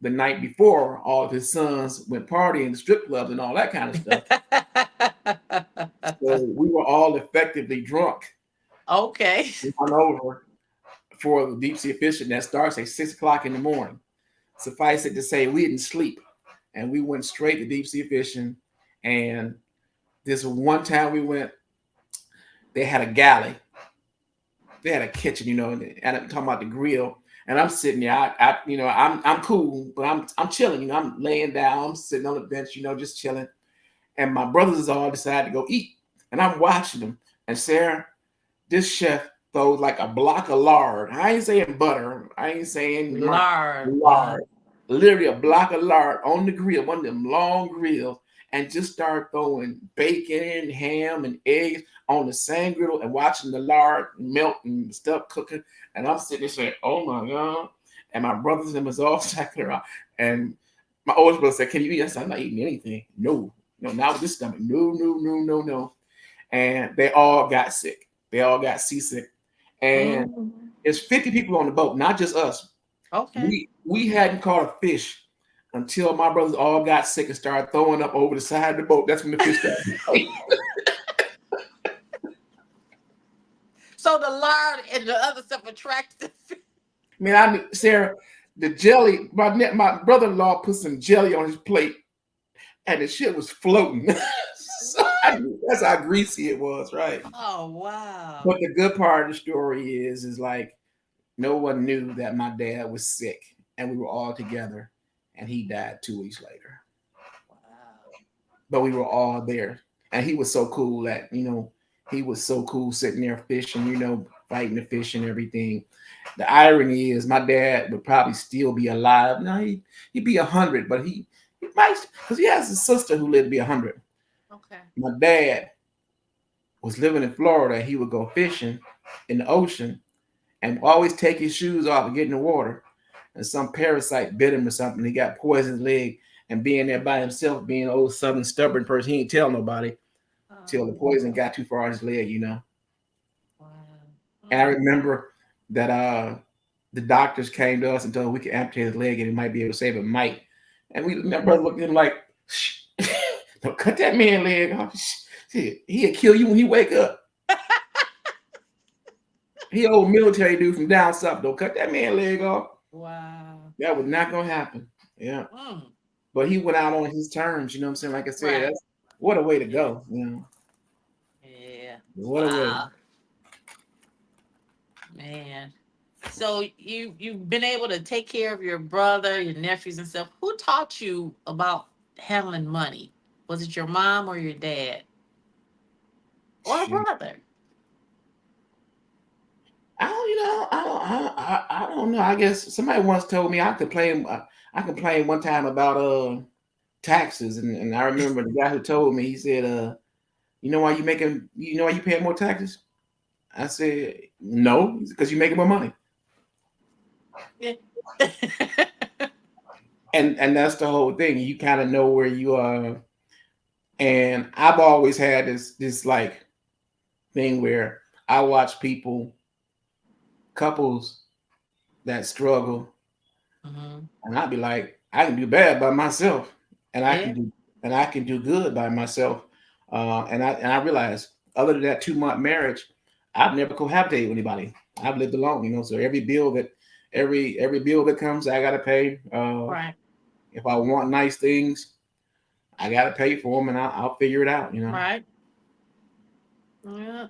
the night before, all of his sons went partying in strip clubs and all that kind of stuff. So we were all effectively drunk Okay. and hung over for the deep sea fishing that starts at 6 o'clock in the morning. Suffice it to say, we didn't sleep and we went straight to deep sea fishing. And this one time we went, they had a galley, they had a kitchen, and I'm talking about the grill. And I'm sitting there, I'm cool, but I'm chilling, I'm laying down, I'm sitting on the bench, just chilling. And my brothers all decided to go eat, and I'm watching them. And Sarah, this chef throws like a block of lard. I ain't saying butter. I ain't saying Lard. Wow. lard. Literally a block of lard on the grill, one of them long grills, and just start throwing bacon, ham, and eggs on the same griddle and watching the lard melt and stuff cooking. And I'm sitting there saying, "Oh my god!" And my brothers and them was all stacking around. And my oldest brother said, "Can you eat?" I said, "I'm not eating anything. No, no, not with this stomach. No, no, no, no, no." And they all got sick. They all got seasick. And Mhm. it's 50 people on the boat, not just us. Okay. We hadn't caught a fish until my brothers all got sick and started throwing up over the side of the boat. That's when the fish started. So the lard and the other stuff attracts the. Man, Sarah, the jelly, my brother-in-law put some jelly on his plate and the shit was floating. So What? that's how greasy it was, right? Oh wow. But the good part of the story is like no one knew that my dad was sick and we were all together and he died 2 weeks later. Wow. But we were all there. And he was so cool that, he was so cool sitting there fishing, fighting the fish and everything. The irony is my dad would probably still be alive. No, he'd be 100, but he might, because he has a sister who lived to be 100. Okay. My dad was living in Florida. He would go fishing in the ocean and always take his shoes off and get in the water. And some parasite bit him or something. He got poisoned leg. And being there by himself, being an old southern stubborn person, he didn't tell nobody till the Oh poison got too far on his leg. wow. And I Mm. remember that the doctors came to us and told us we could amputate his leg and he might be able to save it. Might. And my brother looked at him like, shh, don't cut that man leg off. He'll kill you when he wake up. He old military dude from down south. Don't cut that man leg off. Wow. That was not gonna happen. Yeah. Mm. But he went out on his terms, you know what I'm saying? Like I said, Right. that's what a way to Yeah. go. Yeah. What a way. Wow. Man. So you've been able to take care of your brother, your nephews and stuff. Who taught you about handling money? Was it your mom or your dad? Or a Shoot. brother? I don't know. I guess somebody once told me I complained one time about taxes, and I remember the guy who told me, he said, you know why you paying more taxes? I said, no, because you're making more money. Yeah. And that's the whole thing. You kind of know where you are. And I've always had this like thing where I watch people couples that struggle, Hmm. and I'd be like, I can do bad by myself, and I can Yeah. do good by myself. And I realized, other than that 2 month marriage, I've never cohabitated with anybody. I've lived alone, So every bill that comes, I gotta pay. Right. If I want nice things, I gotta pay for them, and I'll figure it out. Right. Yeah.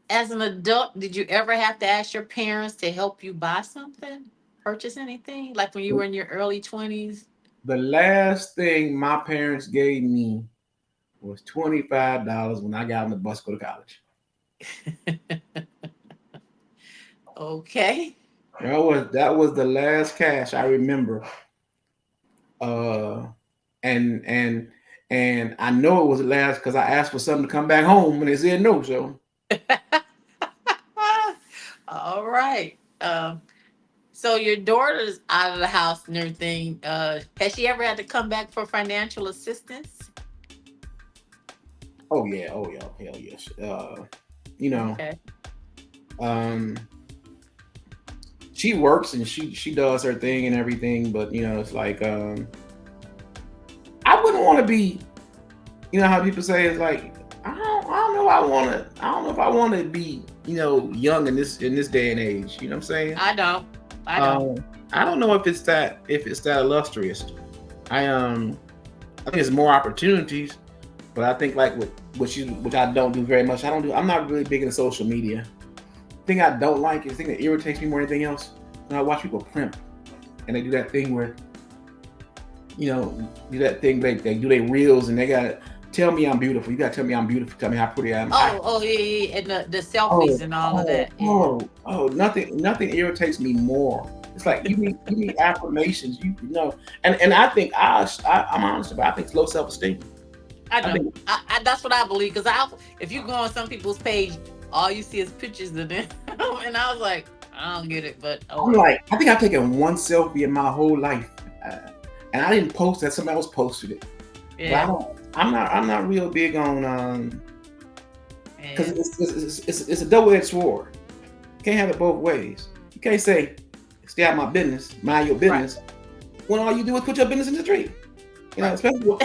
As an adult, did you ever have to ask your parents to help you buy something, purchase anything, like when you were in your early 20s? The last thing my parents gave me was $25 when I got on the bus to go to college. Okay. That was the last cash I remember. Uh, and and and I know it was the last because I asked for something to come back home and they said no. So All right. So your daughter's out of the house and everything. Has she ever had to come back for financial assistance? oh yeah, hell yes. You know, Okay. um, she works and she does her thing and everything, but it's like I wouldn't want to be. You know how people say it's like I don't know. I don't know if I want to be young in this day and age. You know what I'm saying? I don't. I don't. Um, I don't know if it's that illustrious. I I think there's more opportunities, but I think like which I don't do very much. I'm not really big into social media. The thing I don't like is the thing that irritates me more than anything else. When I watch people primp and they do that thing where do that thing they do their reels and they gotta tell me I'm beautiful. You gotta tell me I'm beautiful. Tell me how pretty I am. Oh, yeah, yeah, yeah. And the Oh, selfies and all of oh, that. Yeah. nothing irritates me more. It's like you need affirmations. And I think I'm honest about it. I think it's low self esteem. I I know. think That's what I believe. Because if you go on some people's page, all you see is pictures of them, and I was like, I don't get it, but oh I'm well. like I think I've taken one selfie in my whole life, uh, and I didn't post that. Somebody else posted it, but I Yeah, don't. I'm not real big on because yeah, it's a double edged sword. You can't have it both ways. You can't say stay out of my business, mind your right. business, when all you do is put your business in the street. Right. Especially with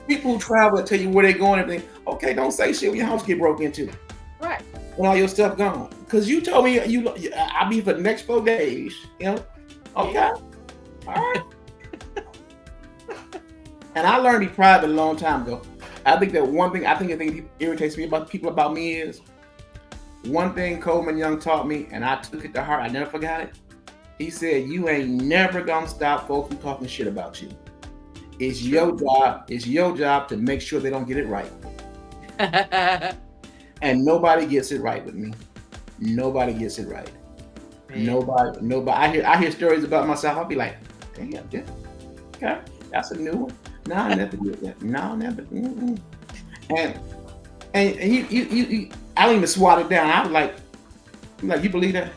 people who travel and tell you where they're going and everything. Okay, don't say shit when your house get broke into. Right. When all your stuff gone. Because you told me I'll be for the next 4 days. Okay, Yeah. all right. And I learned to be private a long time ago. I think that one thing I think irritates me about people about me is one thing Coleman Young taught me, and I took it to heart. I never forgot it. He said, "You ain't never gonna stop folks from talking shit about you. It's True. your job. It's your job to make sure they don't get it right. And nobody gets it right with me. Nobody gets it right. Yeah. Nobody. I hear stories about myself. I'll be like, damn, yeah, okay, that's a new one. No, I never did that. No, never. Mm-mm. And I don't even swat it down. I was like, you believe that?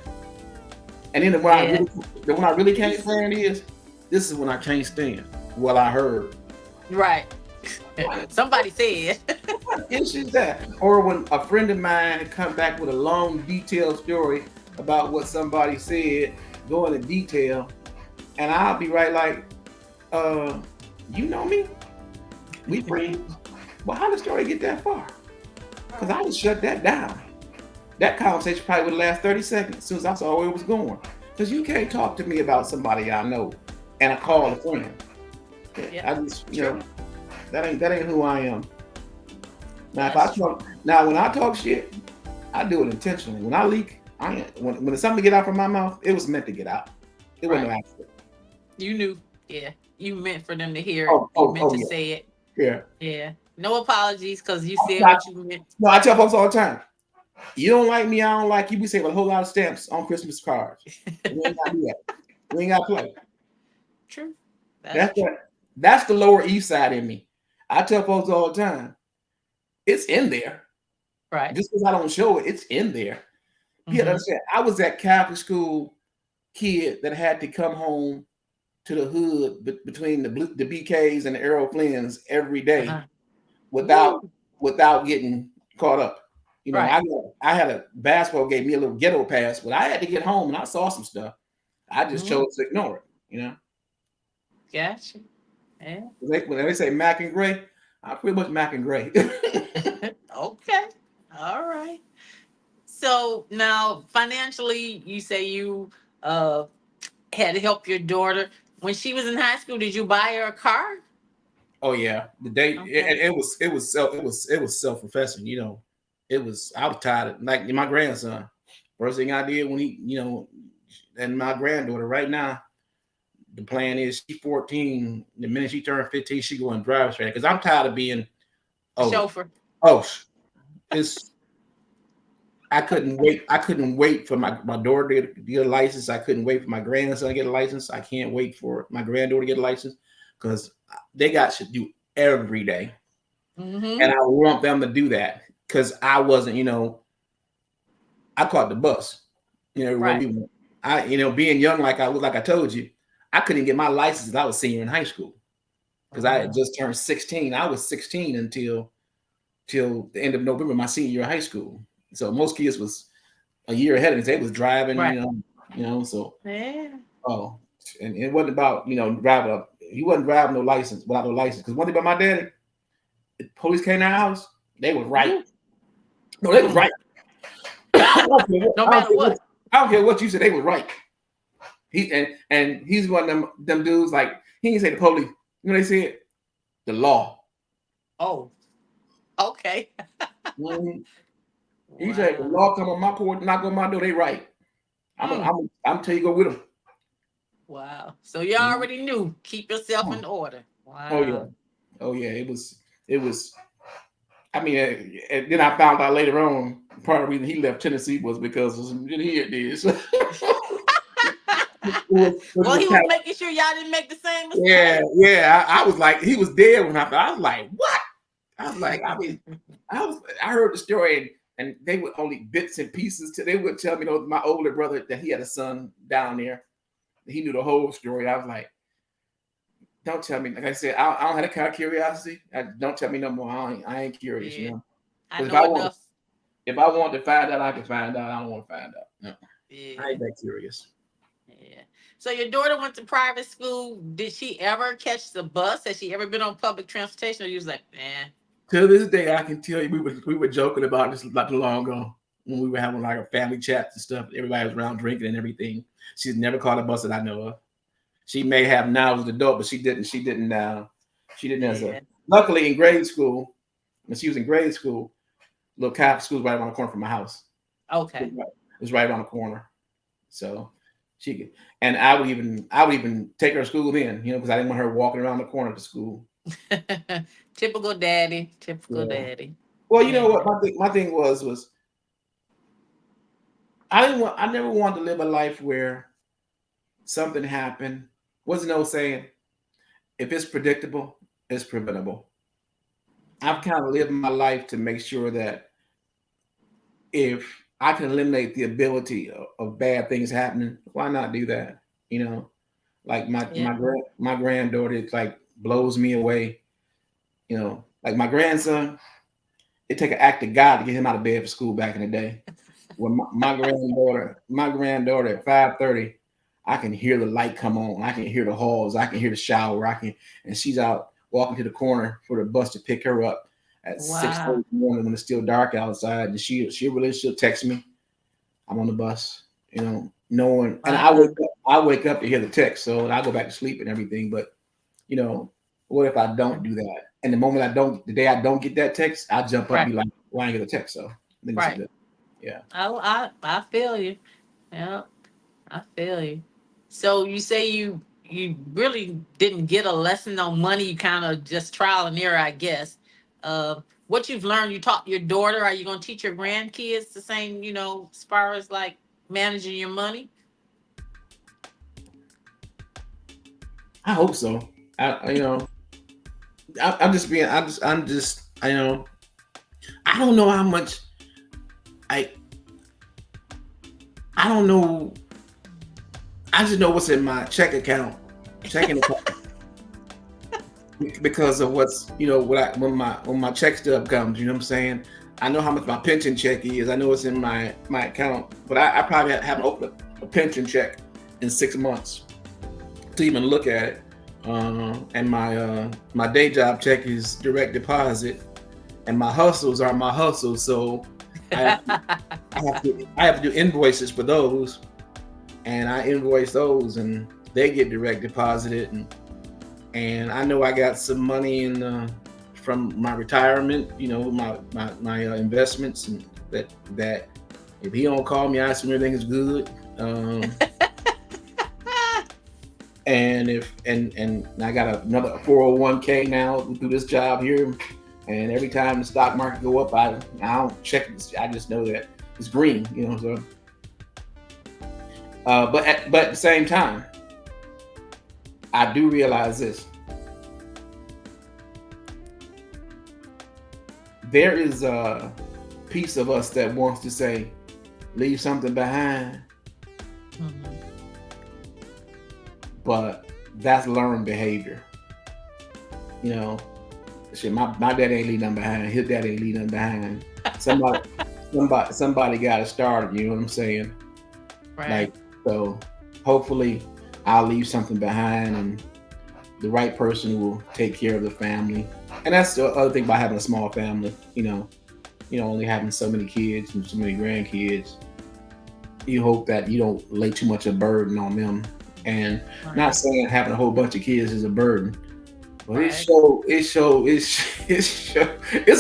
And then Yeah. the one I really can't stand is this is when I can't stand. Well, I heard. Right. Somebody said. What is that? Or when a friend of mine had come back with a long, detailed story about what somebody said, go into detail, and I'll be right like, you know me? We friends? Well, how did the story get that far? Because I just shut that down. That conversation probably would last 30 seconds as soon as I saw where it was going. Because you can't talk to me about somebody I know and I call a friend. Yeah. I just, True. that ain't who I am. Now, if I That's true. talk, now when I talk shit, I do it intentionally. When I leak, when it's something to get out from my mouth, it was meant to get out. It wasn't Right. no accident. You knew. Yeah. You meant for them to hear it. Oh, You oh, meant oh to yeah, say it. yeah. Yeah. No apologies because you Oh, said no, what you meant. no, I tell folks all the time. You don't like me, I don't like you. We save a whole lot of stamps on Christmas cards. We ain't got to do that. We ain't got to play. True. That's That's true. the that's the Lower East Side in me. I tell folks all the time, it's in there. Right. Just because I don't show it, it's in there. You gotta Mm-hmm. understand. I was that Catholic school kid that had to come home to the hood between the BKs and the Errol Flynn's every day Uh-huh. without Woo. without getting caught up. You know, Right. I had a basketball gave me a little ghetto pass, but I had to get home and I saw some stuff. I just Mm-hmm. chose to ignore it. You know, Gotcha. Yeah. when they say Mac and Gray, I'm pretty much Mac and Gray. Okay. All right. So now financially, you say you uh had to help your daughter when she was in high school. Did you buy her a car? Oh yeah, the day Okay. it was self professing. You know, it was I was tired of like my grandson. First thing I did when he and my granddaughter right now. The plan is she's 14. The minute she turned 15, she go and drive straight. Because I'm tired of being A oh chauffeur. oh it's I couldn't wait. I couldn't wait for my daughter to get a license. I couldn't wait for my grandson to get a license. I can't wait for my granddaughter to get a license because they got to do every day. And Mm-hmm. I want them to do that because I wasn't, I caught the bus. When Right. we being young like I was, like I told you, I couldn't get my license until I was senior in high school because I had Uh, just turned 16. I was 16 until till the end of November, my senior year of high school. So most kids was a year ahead of me. They was driving, right. so Yeah. oh, and it wasn't about driving up. He wasn't driving no license without no license. Because one thing about my daddy, the police came to our house, they was right. Ooh. No, they was Mm. right. I don't care what No I don't matter care what what. I don't care what you said, they was right. And he's one of them dudes like he didn't say the police. You know what they said? The law. Oh. Okay. Mhm. He said the Wow. law come on my porch, knock on my door, they right. Mm. I'm tell you go with them. Wow. So you Mhm. already knew. Keep yourself in order. Oh yeah. Wow. Oh yeah. It was I mean, and then I found out later on part of the reason he left Tennessee was because of some here it is. Which Well, was he was kind of making sure y'all didn't make the same yeah, mistake. yeah. I was like, he was dead when I was like, what? I was like, I heard the story and they would only bits and pieces. They would tell me, my older brother that he had a son down there. He knew the whole story. I was like, don't tell me. Like I said, I don't have that kind of curiosity. Don't tell me no more. I ain't curious, Yeah. I Because know enough. if I want to find out, I can find out. I don't want to find out. No, I Yeah. ain't that curious. Yeah. So your daughter went to private school. Did she ever catch the bus? Has she ever been on public transportation? Or you was like, man. To this day, I can tell you we were joking about this not too long ago when we were having like a family chats and stuff. Everybody was around drinking and everything. She's never caught a bus that I know of. She may have now as an adult, but she didn't. She didn't. She didn't as a. Yeah. Luckily, in grade school, when she was in grade school, little Catholic school was right around the corner from my house. It Okay. was right around the corner, so she could. And I would even take her to school then, because I didn't want her walking around the corner to school. Typical daddy. Typical Yeah. daddy. Well, you know Yeah. what my thing was I never wanted to live a life where something happened. Wasn't no saying if it's predictable, it's preventable. I've kind of lived my life to make sure that if I can eliminate the ability of bad things happening, why not do that? You know, like Yeah. my granddaughter, it's like blows me away. Like my grandson, it take an act of God to get him out of bed for school back in the day. When my granddaughter at 5:30, I can hear the light come on. I can hear the halls. I can hear the shower. And she's out walking to the corner for the bus to pick her up at 6:30 Wow. in the morning when it's still dark outside. And she'll text me, I'm on the bus, knowing, and Wow. I wake up to hear the text. So I go back to sleep and everything. But, you know, what if I don't do that? And the day I don't get that text, I jump up and Right. be like, why I didn't get a text? So I think it's a Right. good, yeah. I feel you. Yeah. I feel you. So you say you really didn't get a lesson on money. You kind of just trial and error, I guess. What you've learned, you taught your daughter. Are you going to teach your grandkids the same? As far as like managing your money. I hope so. I'm just being. I'm just. I don't know how much. I. I don't know. I just know what's in my checking account. because of what's what when my check stub comes, you know what I'm saying. I know how much my pension check is. I know it's in my account, but I probably haven't opened a pension check in 6 months to even look at it. And my day job check is direct deposit, and my hustles are my hustles. So I have to, I have to do invoices for those, and I invoice those, and they get direct deposited, and I know I got some money in from my retirement, my investments, and that if he don't call me, I assume everything is good. And if and I got another 401k now through this job here, and every time the stock market go up, I don't check this. I just know that it's green, So, but at the same time, I do realize this: there is a piece of us that wants to say, leave something behind, but that's learned behavior. Shit, my dad ain't leave nothing behind. His dad ain't leave nothing behind. Somebody got to start it. You know what I'm saying? Right. Like, so hopefully I'll leave something behind, and the right person will take care of the family. And that's the other thing about having a small family. Only having so many kids and so many grandkids. You hope that you don't lay too much of a burden on them. And not saying having a whole bunch of kids is a burden, but it's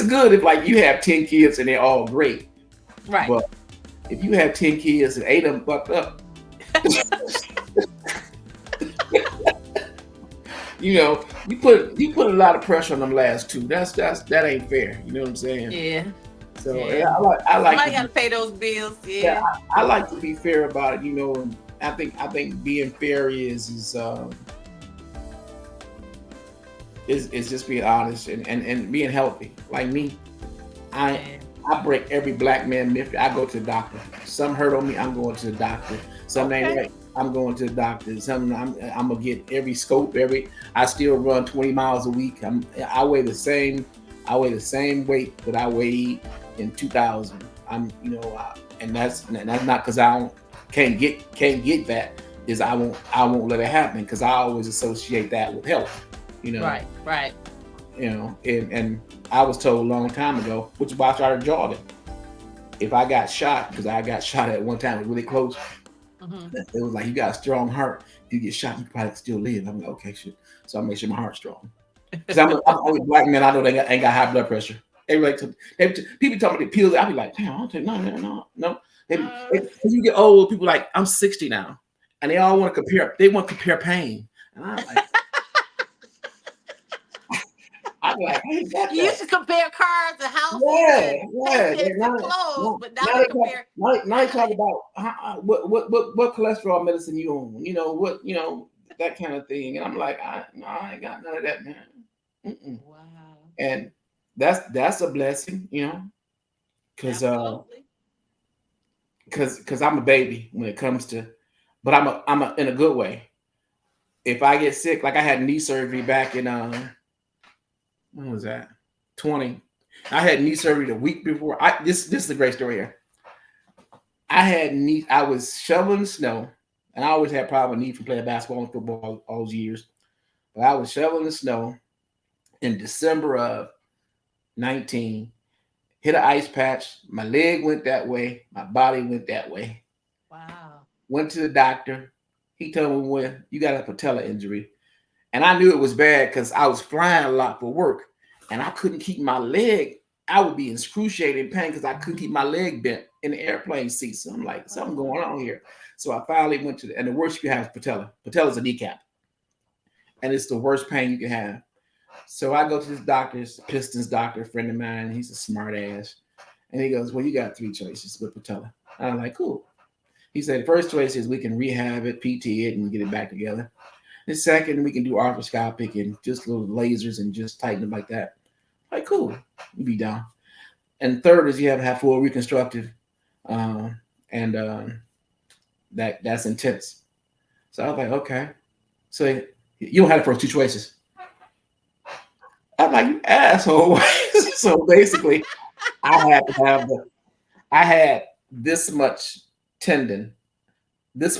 good if like you have 10 kids and they're all great. Right. But if you have 10 kids and 8 of them fucked up, you put a lot of pressure on them last two. That ain't fair. You know what I'm saying? Yeah. So yeah. I like somebody got to pay those bills. Yeah. I like to be fair about it. And I think being fair is just being honest and being healthy. Like me, I break every black man myth. I go to the doctor. Some hurt on me, I'm going to the doctor. Some ain't right, I'm going to the doctor. Some I'm gonna get every scope. I still run 20 miles a week. I weigh the same weight that I weighed in 2000. And that's not because I can't get that. Is I won't let it happen, because I always associate that with health. Right. And I was told a long time ago, which is why I started jogging. If I got shot, because I got shot at one time, it was really close. It was like, you got a strong heart. If you get shot, you probably still live. I'm like, okay, shit. So I make sure my heart's strong. Because I'm the only black man I know that ain't got high blood pressure. People tell me the pills. I be like, damn, I don't take no. As you get old, people like, I'm 60 now, and they all want to compare. They want to compare pain, and I'm like, you used to compare cars and houses and paychecks and clothes, but now you compare. Now you talk about what cholesterol medicine you on, that kind of thing, and I'm like, I ain't got none of that, man. Wow. And that's a blessing, because I'm a baby when it comes to, but I'm a in a good way. If I get sick, like I had knee surgery back in when was that? 20. I had knee surgery the week before. This is a great story here. I was shoveling snow, and I always had problem with knee from playing basketball and football all those years. But I was shoveling the snow in December of 19, hit an ice patch. My leg went that way. My body went that way. Wow. Went to the doctor. He told me, when you got a patella injury. And I knew it was bad because I was flying a lot for work, and I couldn't keep my leg. I would be in excruciating pain because I couldn't keep my leg bent in the airplane seat. So I'm like, something going on here. So I finally went to and the worst you can have is patella. Patella is a kneecap. And it's the worst pain you can have. So I go to this doctor, Pistons doctor, a friend of mine. He's a smart ass. And he goes, well, you got 3 choices with patella. And I'm like, cool. He said, the first choice is we can rehab it, PT it, and get it back together. The second, we can do arthroscopic and just little lasers and just tighten it like that. Like, cool. You be down. And third is you have to have full reconstructive. That's intense. So I was like, okay. So you don't have the first 2 choices. I'm like, you asshole. So basically, I had to have I had this much tendon. This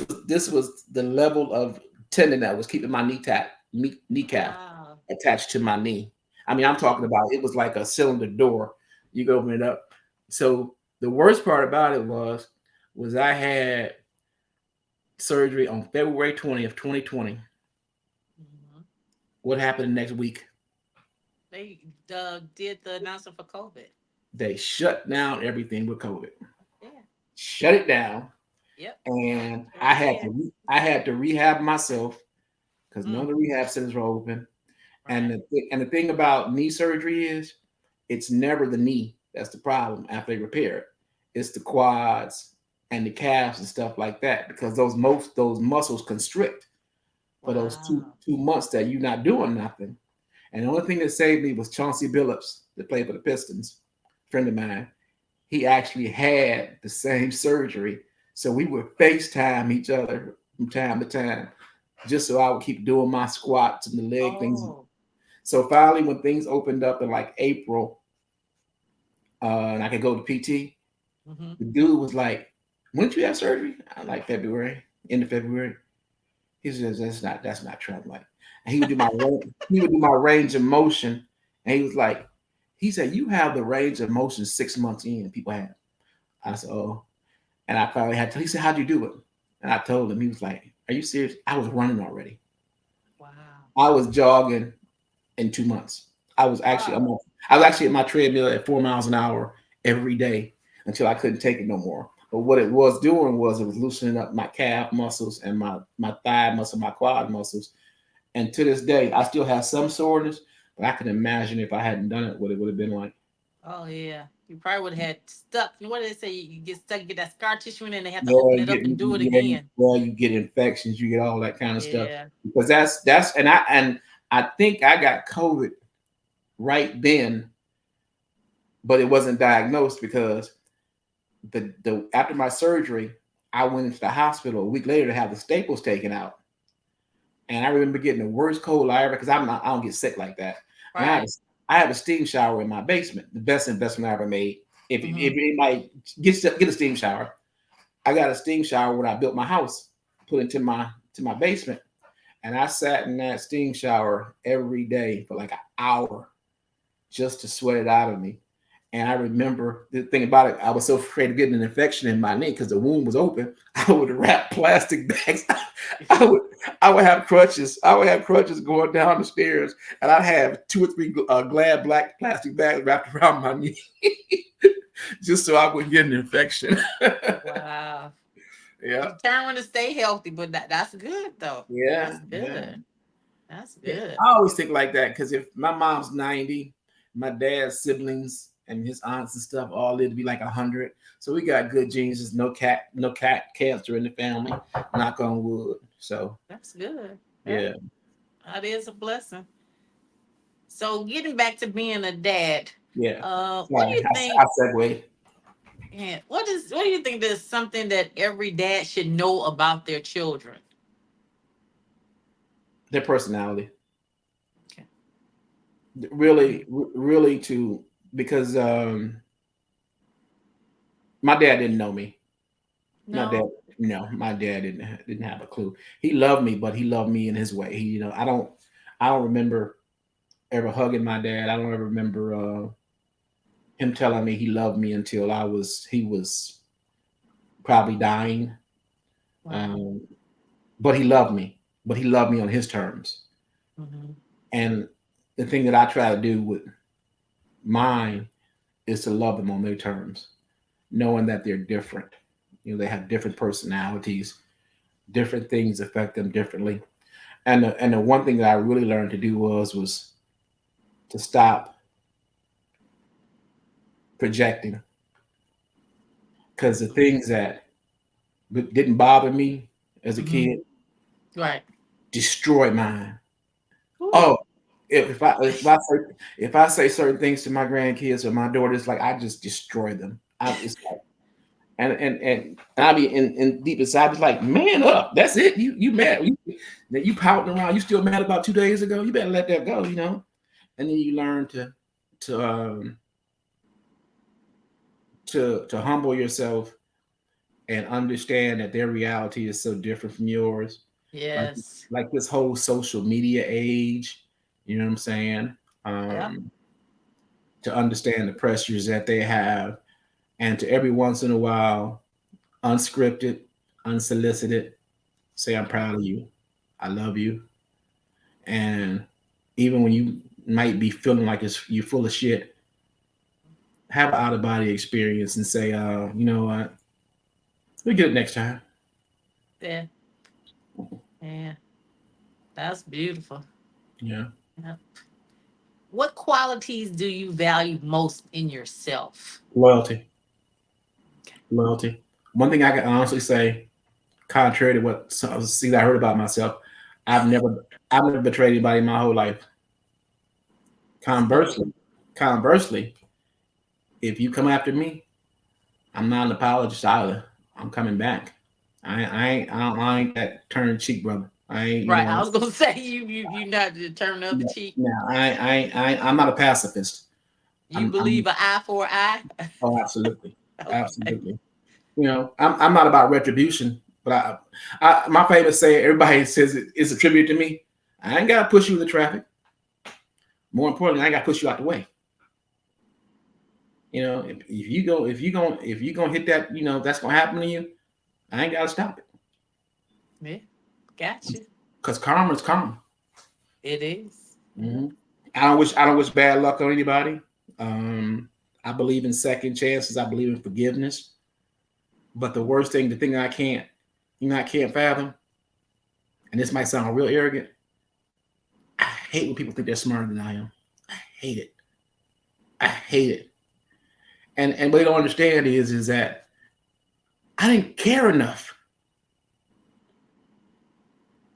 was the level of tendon that was keeping my kneecap Wow. attached to my knee. I mean, I'm talking about it was like a cylinder door. You could open it up. So the worst part about it was I had surgery on February 20th, 2020. Mhm. What happened the next week? They did the announcement for COVID. They shut down everything with COVID. Yeah. Shut it down, Yep. and Sure did. I had to rehab myself because none Mm. of the rehab centers were open. And Right. and the thing about knee surgery is it's never the knee that's the problem after they repair it. It's the quads and the calves and stuff like that because those muscles constrict for those Wow. 2 months that you're not doing nothing. And the only thing that saved me was Chauncey Billups, that played for the Pistons, a friend of mine. He actually had the same surgery. So we would FaceTime each other from time to time just so I would keep doing my squats and the leg things. Oh. So finally, when things opened up in like April, and I could go to PT, Mm-hmm. the dude was like, "When did you have surgery?" I'm like, "February, end of February." He says, "That's not true." I'm like, and he would do my range of motion, and he was like, he said, "You have the range of motion 6 months in. People have." I said, "Oh," and I finally had to. He said, "How'd you do it?" And I told him. He was like, "Are you serious?" I was running already. Wow. I was jogging in 2 months. I was actually Wow. I was actually at my treadmill at 4 miles an hour every day until I couldn't take it no more. But what it was doing was it was loosening up my calf muscles and my thigh muscle, my quad muscles. And to this day, I still have some soreness, but I can imagine if I hadn't done it, what it would have been like. Oh yeah. You probably would have had stuck. What do they say? You get stuck, get that scar tissue, and then they have to Yeah, open it up and do it again. you get infections, you get all that kind of stuff. Yeah. Because that's and I think I got COVID right then, but it wasn't diagnosed because the after my surgery, I went into the hospital a week later to have the staples taken out. And I remember getting the worst cold I ever because I don't get sick like that. And Right. I have a steam shower in my basement, the best investment I ever made. If Mm-hmm. anybody get a steam shower, I got a steam shower when I built my house, put into my basement, and I sat in that steam shower every day for like an hour just to sweat it out of me. And I remember the thing about it, I was so afraid of getting an infection in my knee because the wound was open. I would wrap plastic bags. I would I would have crutches. I would have crutches going down the stairs, and I'd have two or three glad black plastic bags wrapped around my knee, just so I wouldn't get an infection. Wow. Yeah, Determined to stay healthy, but that's good though. yeah, That's yeah. good. That's Yeah, good. I always think like that because if my mom's 90, my dad's siblings and his aunts and stuff all live to be like 100. So we got good genes. There's no cat cancer in the family. Knock on wood. So That's good. yeah, Hey, that is a blessing. So getting back to being a dad, yeah. what do Sorry, you I think? segue. Yeah, what do you think is something that every dad should know about their children? Their personality, Okay. really, really to because my dad didn't know me. My dad, No. no, my dad didn't have a clue. He loved me, but he loved me in his way. I don't remember ever hugging my dad. I don't ever remember him telling me he loved me until he was probably dying. Wow. Um, but he loved me, but he loved me on his terms. Hmm. And the thing that I try to do with mine is to love them on their terms, knowing that they're different. They have different personalities, different things affect them differently. And the one thing that I really learned to do was to stop projecting because the things that didn't bother me as a Hmm. kid Right. destroy mine. Ooh. Oh, if I say certain things to my grandkids or my daughters, like I just destroy them. It's like and I be in deep inside, it's like man up. That's it. You mad? You pouting around. You still mad about 2 days ago? You better let that go. and then you learn to to humble yourself and understand that their reality is so different from yours. Like Yes. like this whole social media age, you know what I'm saying? Yep. Um, to understand the pressures that they have, and to every once in a while, unscripted, unsolicited, say I'm proud of you, I love you, and even when you might be feeling like you're full of shit, have an out of body experience and say, you know what, we get it next time. Yeah. Yeah. That's beautiful. Yeah, Yeah. What qualities do you value most in yourself? loyalty, Okay. loyalty. One thing I can honestly say, contrary to what some things I heard about myself, I've never I've never betrayed anybody in my whole life. That's good. Conversely, conversely, if you come after me, I'm not an apologist either. I'm coming back. I ain't that turn cheek brother. I ain't, you Right. I know. was gonna say you not to turn the other No, cheek. no, I'm not a pacifist. You believe I'm an eye for an eye? oh, absolutely, Okay. absolutely. You know, I'm not about retribution, but my famous saying, everybody says it's a tribute to me. I ain't gotta push you in the traffic. More importantly, I ain't gotta push you out the way. You know, if you gonna hit that, you know, that's gonna happen to you. I ain't gotta stop it Yeah. Got you. because karma is karma. It is. Yeah. Mhm. I don't wish bad luck on anybody. Um, I believe in second chances. I believe in forgiveness. But the worst thing, the thing I can't fathom, and this might sound real arrogant. I hate when people think they're smarter than I am. I hate it. I hate it. And what they don't understand is that I didn't care enough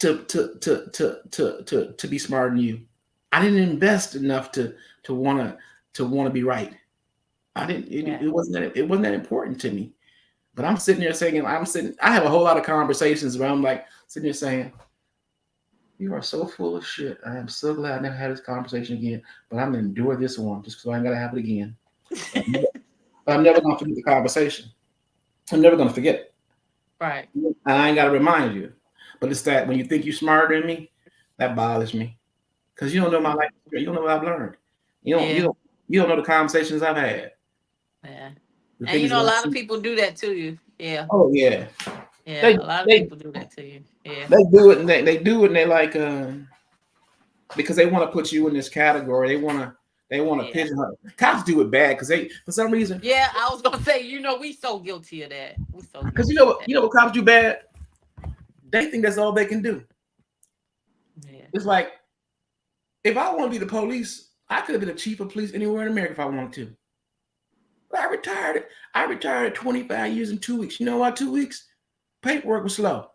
to be smarter than you. I didn't invest enough to wanna to want to be right. I didn't. Yeah. It wasn't that important to me. But I'm sitting there saying, I have a whole lot of conversations where I'm like sitting there saying, you are so full of shit. I am so glad I never had this conversation again. But I'm gonna endure this one just because I ain't gotta have it again. But I'm never gonna forget the conversation. I'm never gonna forget it. Right. And I ain't gotta remind you. But it's that when you think you're smarter than me, that bothers me. Because you don't know my life. You don't know what I've learned. You don't you Yeah. don't you don't know the conversations I've had. Yeah. The And you things know, that a I've lot of seen. people do that to you. Yeah. Oh yeah. Yeah. They A lot of they people do that to you. Yeah. they do it and they do it and they like because they want to put you in this category. They want to Yeah. pigeonhole. Cops do it bad because they for some reason Yeah. I was gonna say, we so guilty of that. We so because guilty of that. you know what cops do bad. They think that's all they can do. Yeah. It's like if I want to be the police, I could have been the chief of police anywhere in America if I wanted to. But I retired. I retired at 25 years in 2 weeks. You know why 2 weeks? Paperwork was slow.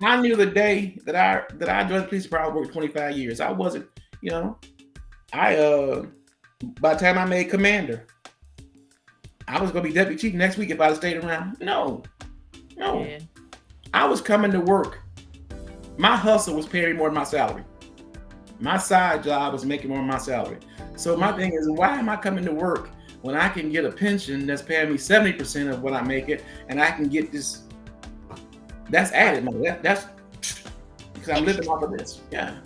I knew the day that I joined the police department, I worked 25 years. I wasn't, you know, I by the time I made commander, I was gonna be deputy chief next week if I'd stayed around. No, no. Yeah. I was coming to work. My hustle was paying me more than my salary. My side job was making more than my salary. So my thing is, why am I coming to work when I can get a pension that's paying me 70% of what I make it, and I can get this? That's added money. That's because I'm living Extra. off of this. Yeah.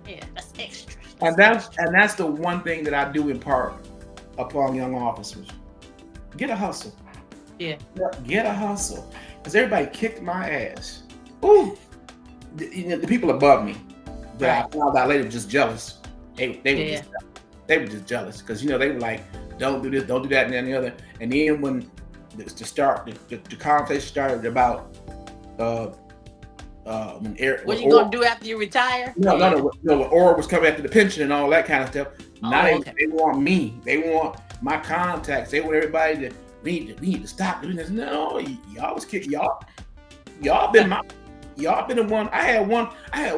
Yeah. That's extra. And That's that's extra. and that's the one thing that I do impart upon young officers. Get a hustle. Yeah. Get a hustle. Because everybody kicked my ass. Ooh. The people above me that Right. I found out later were just jealous. Yeah. They were just jealous. Because they were like, don't do this, don't do that, and then the other. And then when the conversation started about when What you Or gonna do after you retire? no, no, Yeah. no, no. Or was coming after the pension and all that kind of stuff. Now Oh, okay. they want me. They want my contacts. They want everybody to we need to stop doing this. No, y'all was kicking y'all. Y'all been my y'all been the one. I had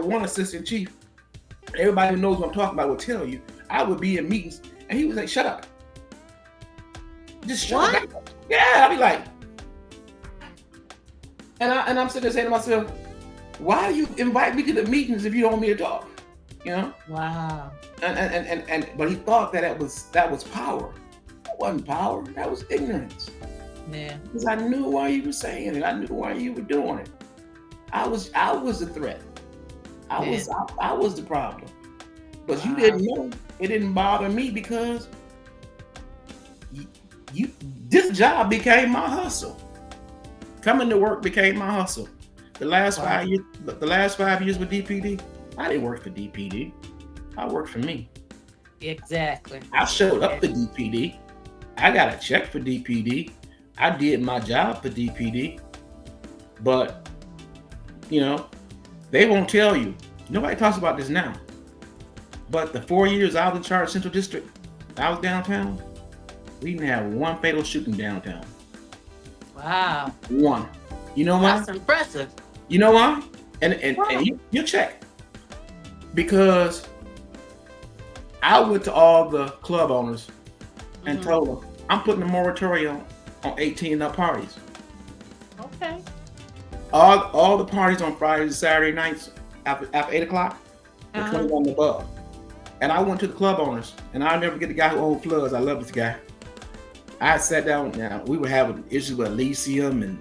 one assistant chief. Everybody who knows what I'm talking about will tell you. I would be in meetings and he was like, "Shut up, just shut What? up." Yeah, I'd be like, and I'm sitting there saying to myself, "Why do you invite me to the meetings if you don't want me to talk?" You know, Wow. but he thought that was power. That wasn't power. That was ignorance. Yeah. Because I knew why you were saying it. I knew why you were doing it. I was the threat. Yeah. I was the problem. But you Wow. didn't know. It didn't bother me because you, you this job became my hustle. Coming to work became my hustle. Wow. The last 5 years with DPD, I didn't work for DPD. I worked for me. Exactly. I showed Yeah. up for DPD. I got a check for DPD. I did my job for DPD. But you know, they won't tell you. Nobody talks about this now. But the 4 years I was in charge of Central District, I was downtown. We didn't have one fatal shooting downtown. Wow. One. You know why? That's impressive. You know why? And Wow. you check because I went to all the club owners and Hmm. told them I'm putting a moratorium on 18 and up parties. Okay. All the parties on Fridays and Saturday nights after 8 o'clock were Uh-huh. 21 and above. And I went to the club owners, and I'll never get the guy who owned Floods. I love this guy. I sat down. Now we were having issues with Elysium and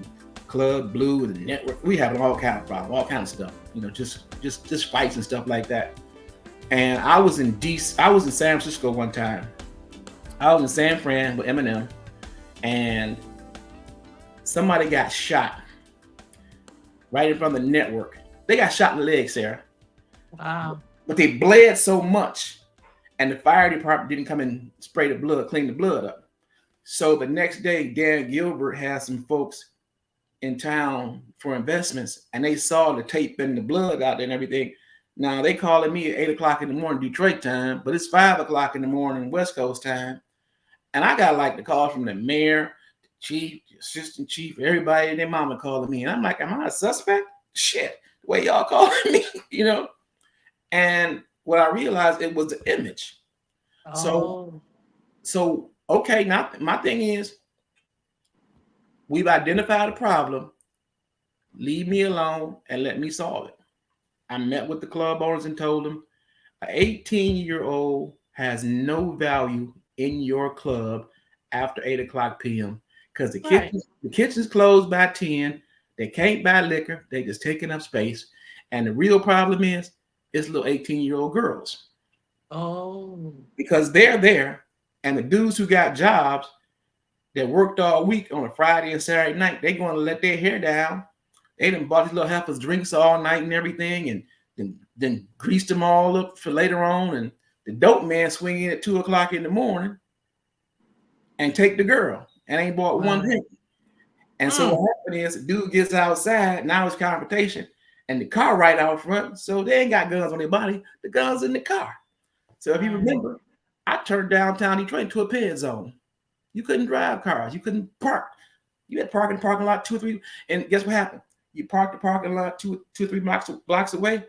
Club Blue and the network. We having all kind of problems, all kind of stuff. Just fights and stuff like that. And I was in DC. I was in San Francisco one time. I was in San Fran with Eminem, and somebody got shot right in front of the network. They got shot in the leg, Sarah, Wow. but they bled so much, and the fire department didn't come and spray the blood, clean the blood up. So the next day, Dan Gilbert had some folks in town for investments, and they saw the tape and the blood out there and everything. Now they calling me at 8 o'clock in the morning Detroit time, but it's 5 o'clock in the morning West Coast time, and I got like the call from the mayor, the chief, the assistant chief, everybody and their mama calling me, and I'm like, am I a suspect? Shit, the way y'all calling me, you know. And what I realized it was the image. So Oh. so okay, now my thing is we've identified a problem. Leave me alone and let me solve it. I met with the club owners and told them an 18-year-old has no value in your club after 8 o'clock p.m. because Right. the kitchen's closed by 10. They can't buy liquor. They just taking up space. And the real problem is it's little 18-year-old girls Oh. because they're there. And the dudes who got jobs that worked all week on a Friday and Saturday night, they going to let their hair down. They done bought these little heifers drinks all night and everything, and then greased them all up for later on. And the dope man swing in at 2 o'clock in the morning and take the girl and ain't bought one Wow. drink. And so Mm. what happened is the dude gets outside, now it's confrontation, and the car right out front. So they ain't got guns on their body, the guns in the car. So if you Right. remember, I turned downtown Detroit into a ped zone. You couldn't drive cars, you couldn't park. You had to park in the parking lot 2 or 3, and guess what happened? You park the parking lot two or three blocks away.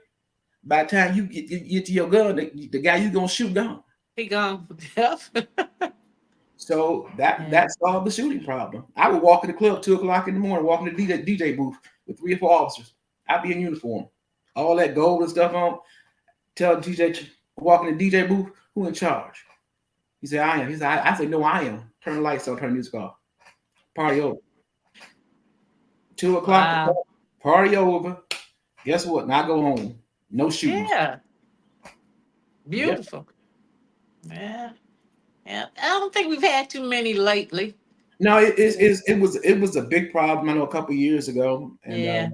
By the time you get to your gun, the guy you gonna shoot gone. He gone. Yep. So that Yeah. that solved the shooting problem. I would walk in the club 2 o'clock in the morning, walk in the DJ booth with 3 or 4 officers. I'd be in uniform, all that gold and stuff on. Tell the DJ, walk in the DJ booth, who in charge? He said, I am. He said, I said, no, I am. Turn the lights on, turn the music off. Party over. 2 o'clock, Wow. party over. Guess what? Now I go home. No shootings. Yeah. Yep. Beautiful. Yeah. Yeah. I don't think we've had too many lately. No, Yeah. it was a big problem. I know a couple years ago, Yeah.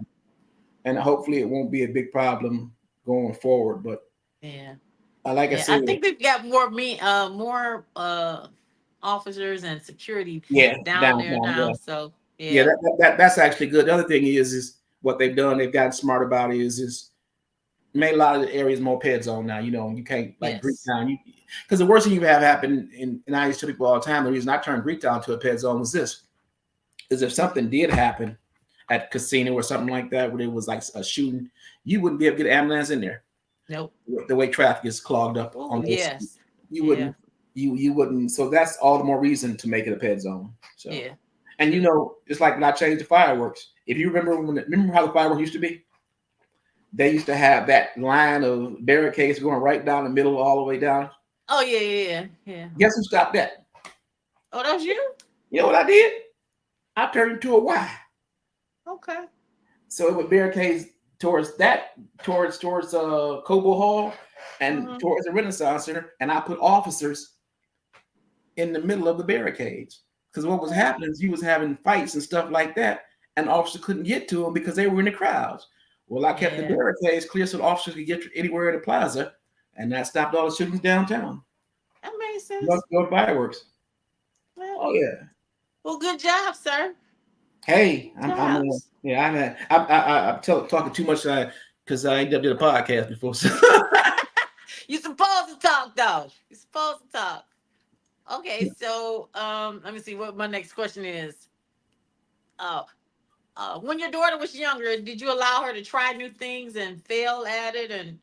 and hopefully it won't be a big problem going forward. But Yeah. like I Yeah. I said, think they've got more officers and security yeah, down there downtown, now. yeah, So yeah, yeah. that's actually good. The other thing is what they've done. They've gotten smart about it. Is made a lot of the areas more ped zone now. You know, you can't like Yes. Greektown. You because the worst thing you have happen and I used to tell people all the time. The reason I turned Greektown to a ped zone was this: is if something did happen at a casino or something like that, where there was like a shooting, you wouldn't be able to get an ambulance in there. Nope. The way traffic is clogged up Oh on those streets, yes. you Yeah. wouldn't. You wouldn't. So that's all the more reason to make it a ped zone. So, Yeah. and you Yeah. know, it's like when I changed the fireworks. If you remember remember how the fireworks used to be? they used to have that line of barricades going right down the middle, all the way down. Oh yeah, yeah, yeah. Yeah. Guess who stopped that? Oh, that was you? You know what I did? I turned it into a Y. Okay. So it would barricades towards that, towards Cobo Hall and Mm-hmm. towards the Renaissance Center, and I put officers in the middle of the barricades. Because what was happening is he was having fights and stuff like that, and officers couldn't get to him because they were in the crowds. Well, I kept the Yeah, barricades clear so the officers could get anywhere in the plaza, and that stopped all the shootings downtown. that makes No, sense. no fireworks. Well, Oh yeah. well, good job, sir. Hey, Good I'm jobs. yeah, I'm talking too much because I ain't did a podcast before. So. You supposed to talk though. You supposed to talk. Okay, so let me see what my next question is. Oh, when your daughter was younger, did you allow her to try new things and fail at it? And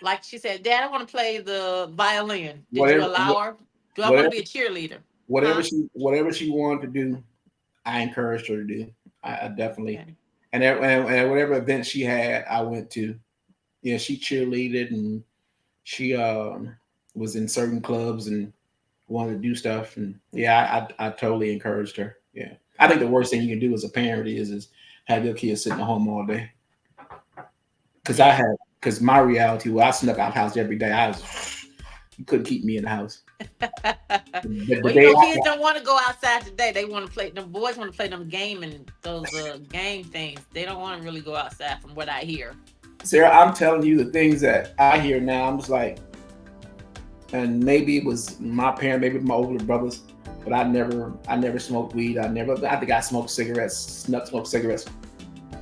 like she said, Dad, I want to play the violin. Did you whatever allow her? Do I want to whatever be a cheerleader? whatever Huh? she wanted to do, I encouraged her to do. I definitely Okay. and whatever event she had, I went to. Yeah, she cheerleaded and she was in certain clubs and wanted to do stuff. And yeah, I totally encouraged her. Yeah, I think the worst thing you can do as a parent is have your kids sitting at home all day. Because Yeah. because my reality was I snuck out the house every day. You couldn't keep me in the house. The Well, you day know, I kids don't want to go outside today. They want to play. Them boys want to play them game and those game things. They don't want to really go outside, from what I hear. Sarah, I'm telling you the things that I hear now. I'm just like, and maybe it was my parents, maybe my older brothers, but I never smoked weed. I think I smoked cigarettes, smoked cigarettes.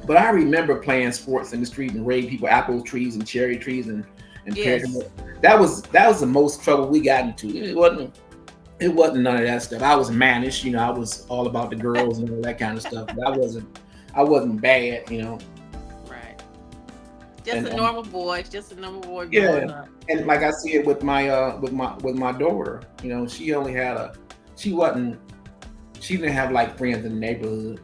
But I remember playing sports in the street and raiding people apple trees and cherry trees and pear. Yes. That was the most trouble we got into. It wasn't none of that stuff. I was mannish, I was all about the girls and all that kind of stuff. But I wasn't bad, Right. Just and a normal boy. Just a normal boy yeah, growing up. and like I see it with my with my daughter. She only had she wasn't she didn't have like friends in the neighborhood.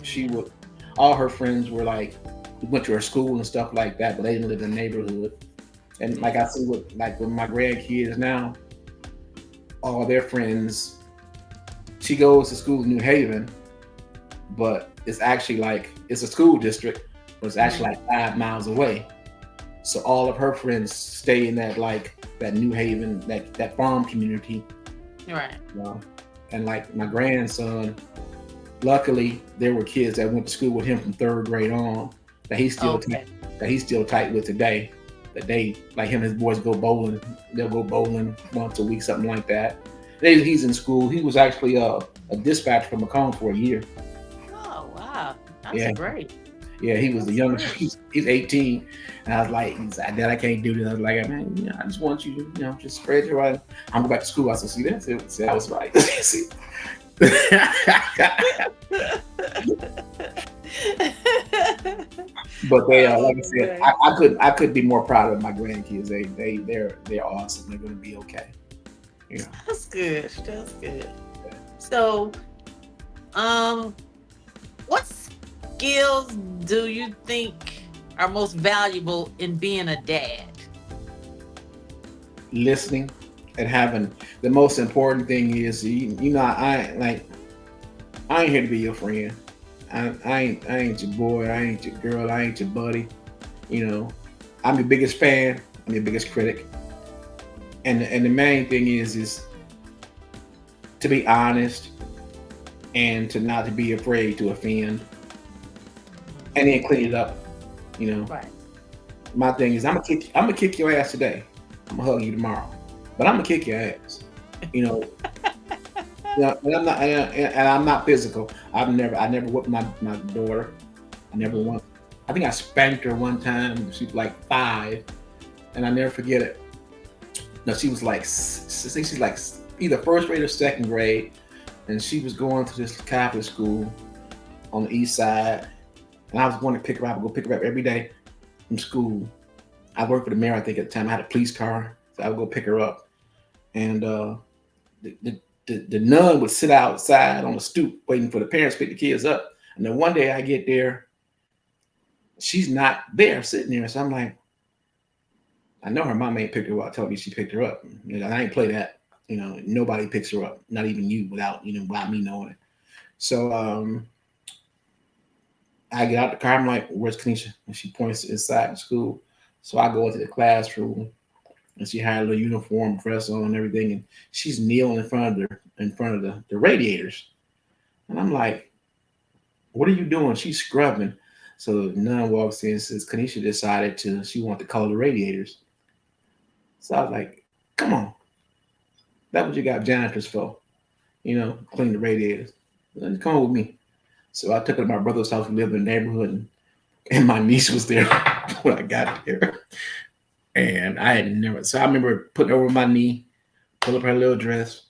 She Yeah. would all her friends were like went to her school and stuff like that, but they didn't live in the neighborhood. And like I Yeah. see with my grandkids now, all their friends. She goes to school in New Haven, but it's actually like it's a school district, but it's actually Mhm. like 5 miles away. So all of her friends stay in that New Haven, that farm community, Right. you know. And like my grandson, luckily there were kids that went to school with him from third grade on that Okay. that he's still tight with today. That they like him and his boys go bowling. They'll go bowling once a week, something like that. He's in school. He was actually a dispatcher for Macomb for a year. Oh wow, that's Yeah, great. yeah, he was the That's youngest. great. He's 18, and I was like, he's like, Dad, I can't do this. I was like, man, I just want you to, just spread your right. I'm going back to school. I said, see, that's it. See, I was right. See. But they, like I Oh said, man, I could be more proud of my grandkids. They're awesome. They're gonna be okay. You know, that's good. That's good. So, um, what skills do you think are most valuable in being a dad? listening and having the most important thing is I ain't here to be your friend. I ain't your boy. I ain't your girl. I ain't your buddy. You know, I'm your biggest fan. I'm your biggest critic. And the main thing is to be honest and to not to be afraid to offend and then clean it up. You know, Right. my thing is I'm gonna kick your ass today. I'm gonna hug you tomorrow, but I'm gonna kick your ass. You know, and I'm not physical. I never whipped my daughter. I never Mhm. once. I think I spanked her one time. She was like 5, and I never forget it. No, she was like I think she's like either first grade or second grade, and she was going to this Catholic school on the east side, and I was going to pick her up. I would go pick her up every day from school. I worked for the mayor, I think, at the time. I had a police car, so I would go pick her up. And the, the, nun would sit outside on the stoop waiting for the parents to pick the kids up. And then one day I get there She's not there sitting there. So I'm like, I know her mom ain't picked her up. Told me she picked her up. I ain't play that. Nobody picks her up, not even you, without me knowing it. So I get out the car. I'm like, "Where's Kanisha?" And she points inside the school. So I go into the classroom, and she had a little uniform dress on and everything, and she's kneeling in front of the radiators. And I'm like, "What are you doing?" She's scrubbing. So the nun walks in and says, "Kanisha decided she wanted to color the radiators." So I was like, "Come on, that's what you got janitors for, clean the radiators. Come on with me." So I took her to my brother's house. We lived in the neighborhood, and my niece was there when I got there. And I had never, so I remember putting her over my knee, pull up her little dress,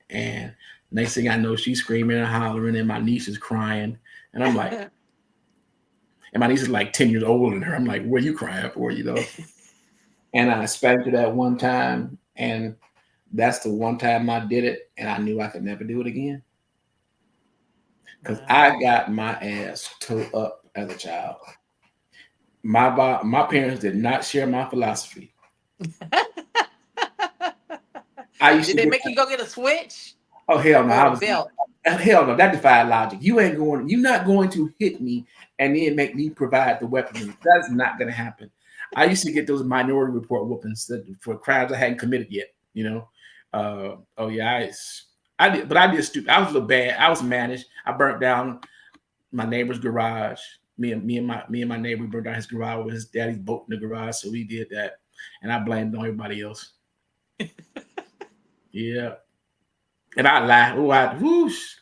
and next thing I know, she's screaming and hollering, and my niece is crying. And I'm like, and my niece is like 10 years older than her. I'm like, what are you crying for? And I spanked her that one time, and that's the one time I did it, and I knew I could never do it again. Because Wow. I got my ass tore up as a child. My parents did not share my philosophy. I used Did to they get make you go get a switch oh hell no, or I a was belt? hell no, that defied logic. You're not going to hit me and then make me provide the weaponry. That's not gonna happen. I used to get those minority report whoopings for crimes I hadn't committed yet. Oh yeah, I did, but I did stupid. I was a little bad. I was managed. I burnt down my neighbor's garage. Me and my neighbor burned down his garage with his daddy's boat in the garage, so we did that, and I blamed on everybody else. Yeah, and I lied. Oh, I whoosh.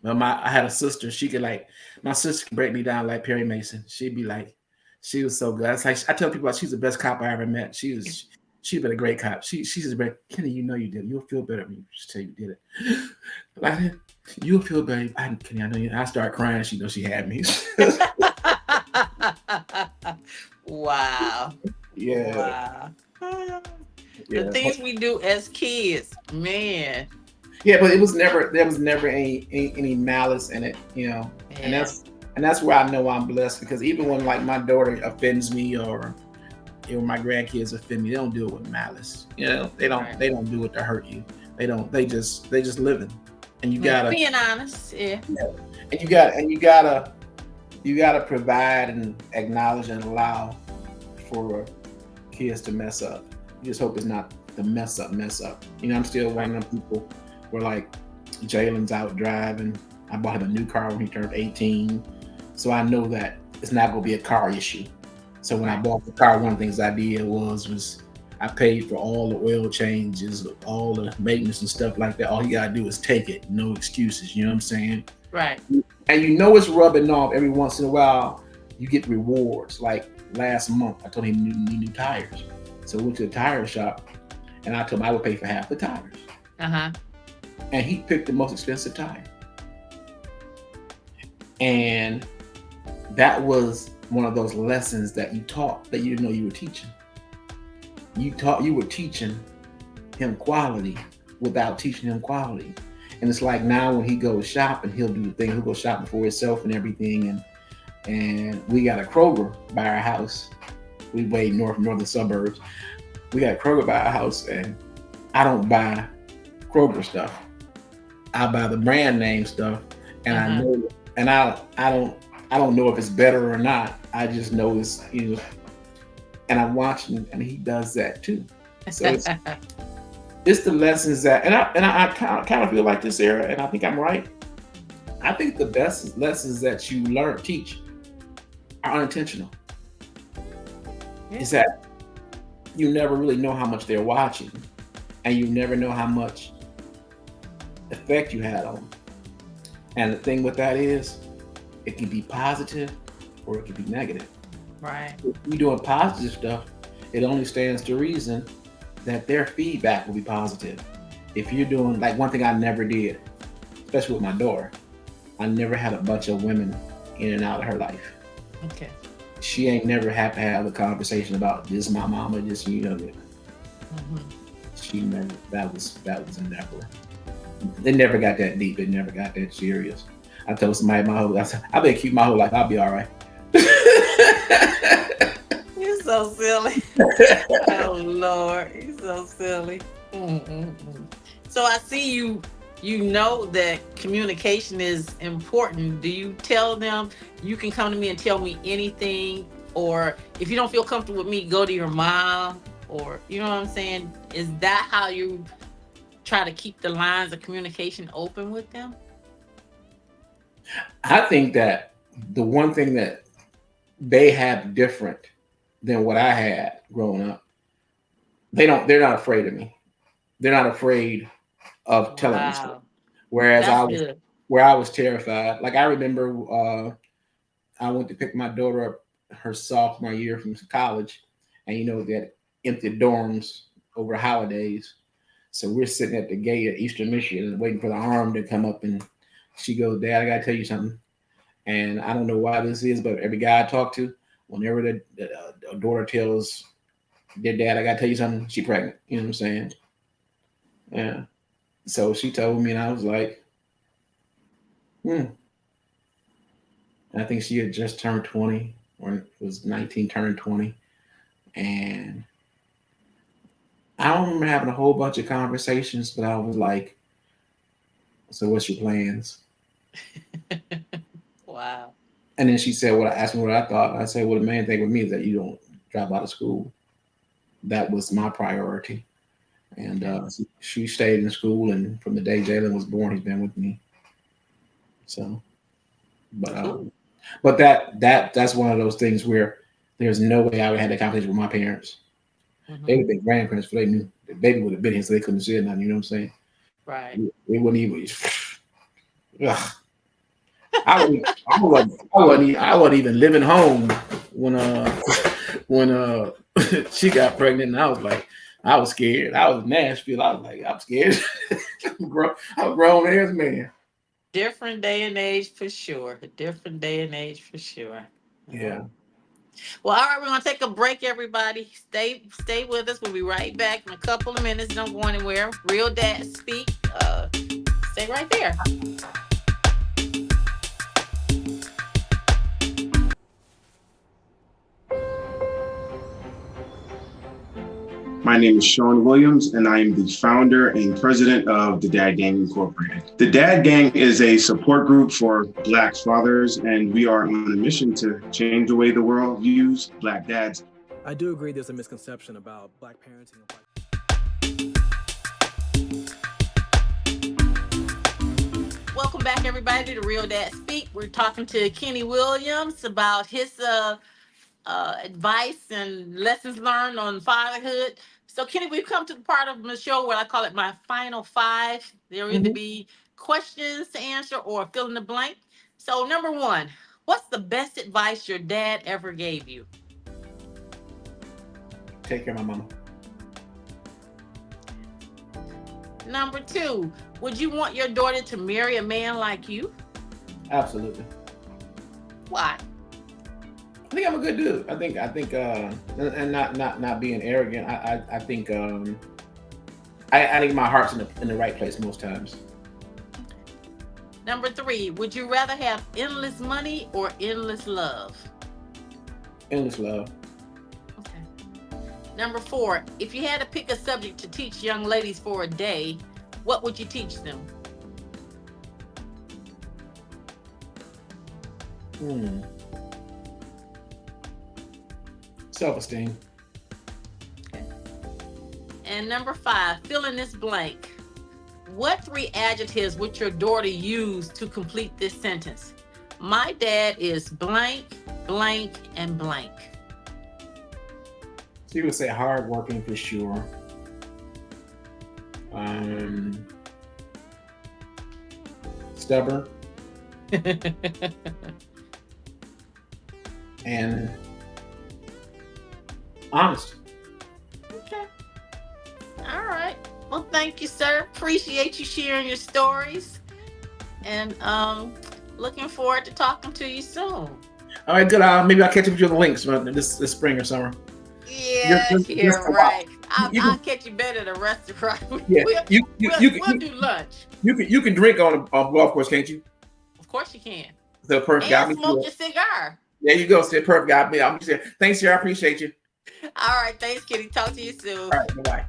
Well, I had a sister. She could like my sister could break me down like Perry Mason. She'd be like, she was so good. It's like I tell people like, she's the best cop I ever met. She's been a great cop. She's a great Kenny. You know you did it. You'll feel better when you just tell you did it. Like you'll feel better. Kenny, I know you. I start crying. She knows she had me. Wow. Yeah, Wow. The yeah, things we do as kids, man. yeah. But there was never any malice in it. And Yeah. that's where I know I'm blessed because even when like my daughter offends me or my grandkids offend me, they don't do it with malice. They don't Right. they don't do it to hurt you. They don't. They just living, and you Yeah. gotta Being honest. Yeah. and you gotta provide and acknowledge and allow for kids to mess up. You just hope it's not the mess up. I'm still Right. one of them people where like Jalen's out driving. I bought him a new car when he turned 18, so I know that it's not gonna be a car issue. So when I Right. bought the car, one of the things I did was I paid for all the oil changes, all the maintenance and stuff like that. All you gotta do is take it, no excuses. You know what I'm saying? Right. And it's rubbing off every once in a while. You get rewards. Like last month, I told him he need new tires. So we went to the tire shop, and I told him I would pay for half the tires. Uh-huh. And he picked the most expensive tire. And that was one of those lessons that you taught that you didn't know you were teaching. You were teaching him quality without teaching him quality. And it's like now when he goes shopping, he'll do the thing. He'll go shopping for himself and everything. And we got a Kroger by our house. We way northern suburbs. We got a Kroger by our house, and I don't buy Kroger stuff. I buy the brand name stuff, and I Uh-huh. know, and I don't know if it's better or not. I just know and I'm watching, and he does that too. So it's the lessons that, and I kind of feel like this era, and I think I'm right. I think the best lessons that you teach are unintentional. Yeah. Is that you never really know how much they're watching, and you never know how much effect you had on them. And the thing with that is, it can be positive or it can be negative. Right. If you're doing positive stuff, it only stands to reason that their feedback will be positive. If you're doing like one thing I never did, especially with my daughter, I never had a bunch of women in and out of her life. Okay. She ain't never had to have a conversation about this my mama, this. Mhm. She never that was never. They never got that deep. It never got that serious. I told somebody my whole life, I've been cute my whole life. I'll be all right. You're so silly. Oh Lord, you're so silly. Mm-mm-mm. So I see you. You know that communication is important. Do you tell them you can come to me and tell me anything, or if you don't feel comfortable with me, go to your mom, or you know what I'm saying? Is that how you try to keep the lines of communication open with them? I think that the one thing that they have different than what I had growing up, they're not afraid of me. They're not afraid of telling me stuff. Wow, Whereas that's good. where I was terrified. Like I remember I went to pick my daughter up her sophomore year from college, and they had empty dorms over the holidays. So we're sitting at the gate at Eastern Michigan waiting for the arm to come up, and she goes, "Dad, I gotta tell you something." And I don't know why this is, but every guy I talk to, whenever the daughter tells their dad, "I gotta tell you something," she pregnant. You know what I'm saying? Yeah. So she told me, and I was like, "Hmm." And I think she had just turned 20, or was 19, turned 20, and I don't remember having a whole bunch of conversations, but I was like, "So what's your plans?" Wow. And then she said, "What?" I asked me what I thought. I said, "Well, the main thing with me is that you don't drop out of school. That was my priority." And Okay. she stayed in school, and from the day Jalen was born, he's been with me. So, but Cool. that's one of those things where there's no way I would have that conversation with my parents. They Hmm. would have been grandparents, for they knew the baby would have been here, so they couldn't say nothing. You know what I'm saying? Right. They wouldn't even. Ugh. I wasn't even living home when when she got pregnant, and I was like, I was scared. I was in Nashville. I was like, I'm scared. I'm a grown ass man. Different day and age for sure. A different day and age for sure. Yeah. Yeah. Well, all right, we're gonna take a break, everybody. Stay with us. We'll be right back in a couple of minutes. Don't go anywhere. Real Dad Speak. Stay right there. My name is Sean Williams, and I am the founder and president of the Dad Gang Incorporated. The Dad Gang is a support group for Black fathers, and we are on a mission to change the way the world views Black dads. I do agree there's a misconception about Black parenting. Welcome back, everybody, to Real Dad Speak. We're talking to Kenny Williams about his advice and lessons learned on fatherhood. So, Kenny, we've come to the part of the show where I call it my final five. There either Mhm. be questions to answer or fill in the blank. So, number one, what's the best advice your dad ever gave you? Take care of my mama. Number two, would you want your daughter to marry a man like you? Absolutely. Why? I think I'm a good dude. And not being arrogant. I think I think my heart's in the right place most times. Number three, would you rather have endless money or endless love? Endless love. Okay. Number four, if you had to pick a subject to teach young ladies for a day, what would you teach them? Hmm. Self-esteem. Okay. And number five, fill in this blank. What three adjectives would your daughter use to complete this sentence? My dad is blank, blank, and blank. She would say hardworking for sure. Um, Stubborn and honest. Okay. All right. Well, thank you, sir. Appreciate you sharing your stories. And looking forward to talking to you soon. All right, good. Maybe I'll catch up with you on the links this spring or summer. Yeah, Just you're come out. right. You I'll can, catch you better at a restaurant. yeah, we'll, you you we'll, you can we'll do lunch. you can drink on a golf course, can't you? Of course you can. The person got And me smoke through your it. cigar. There you go, Sid. Perfect. I'm just saying. Thanks, sir. I appreciate you. All right. Thanks, Kitty. Talk to you soon. All right. Bye-bye.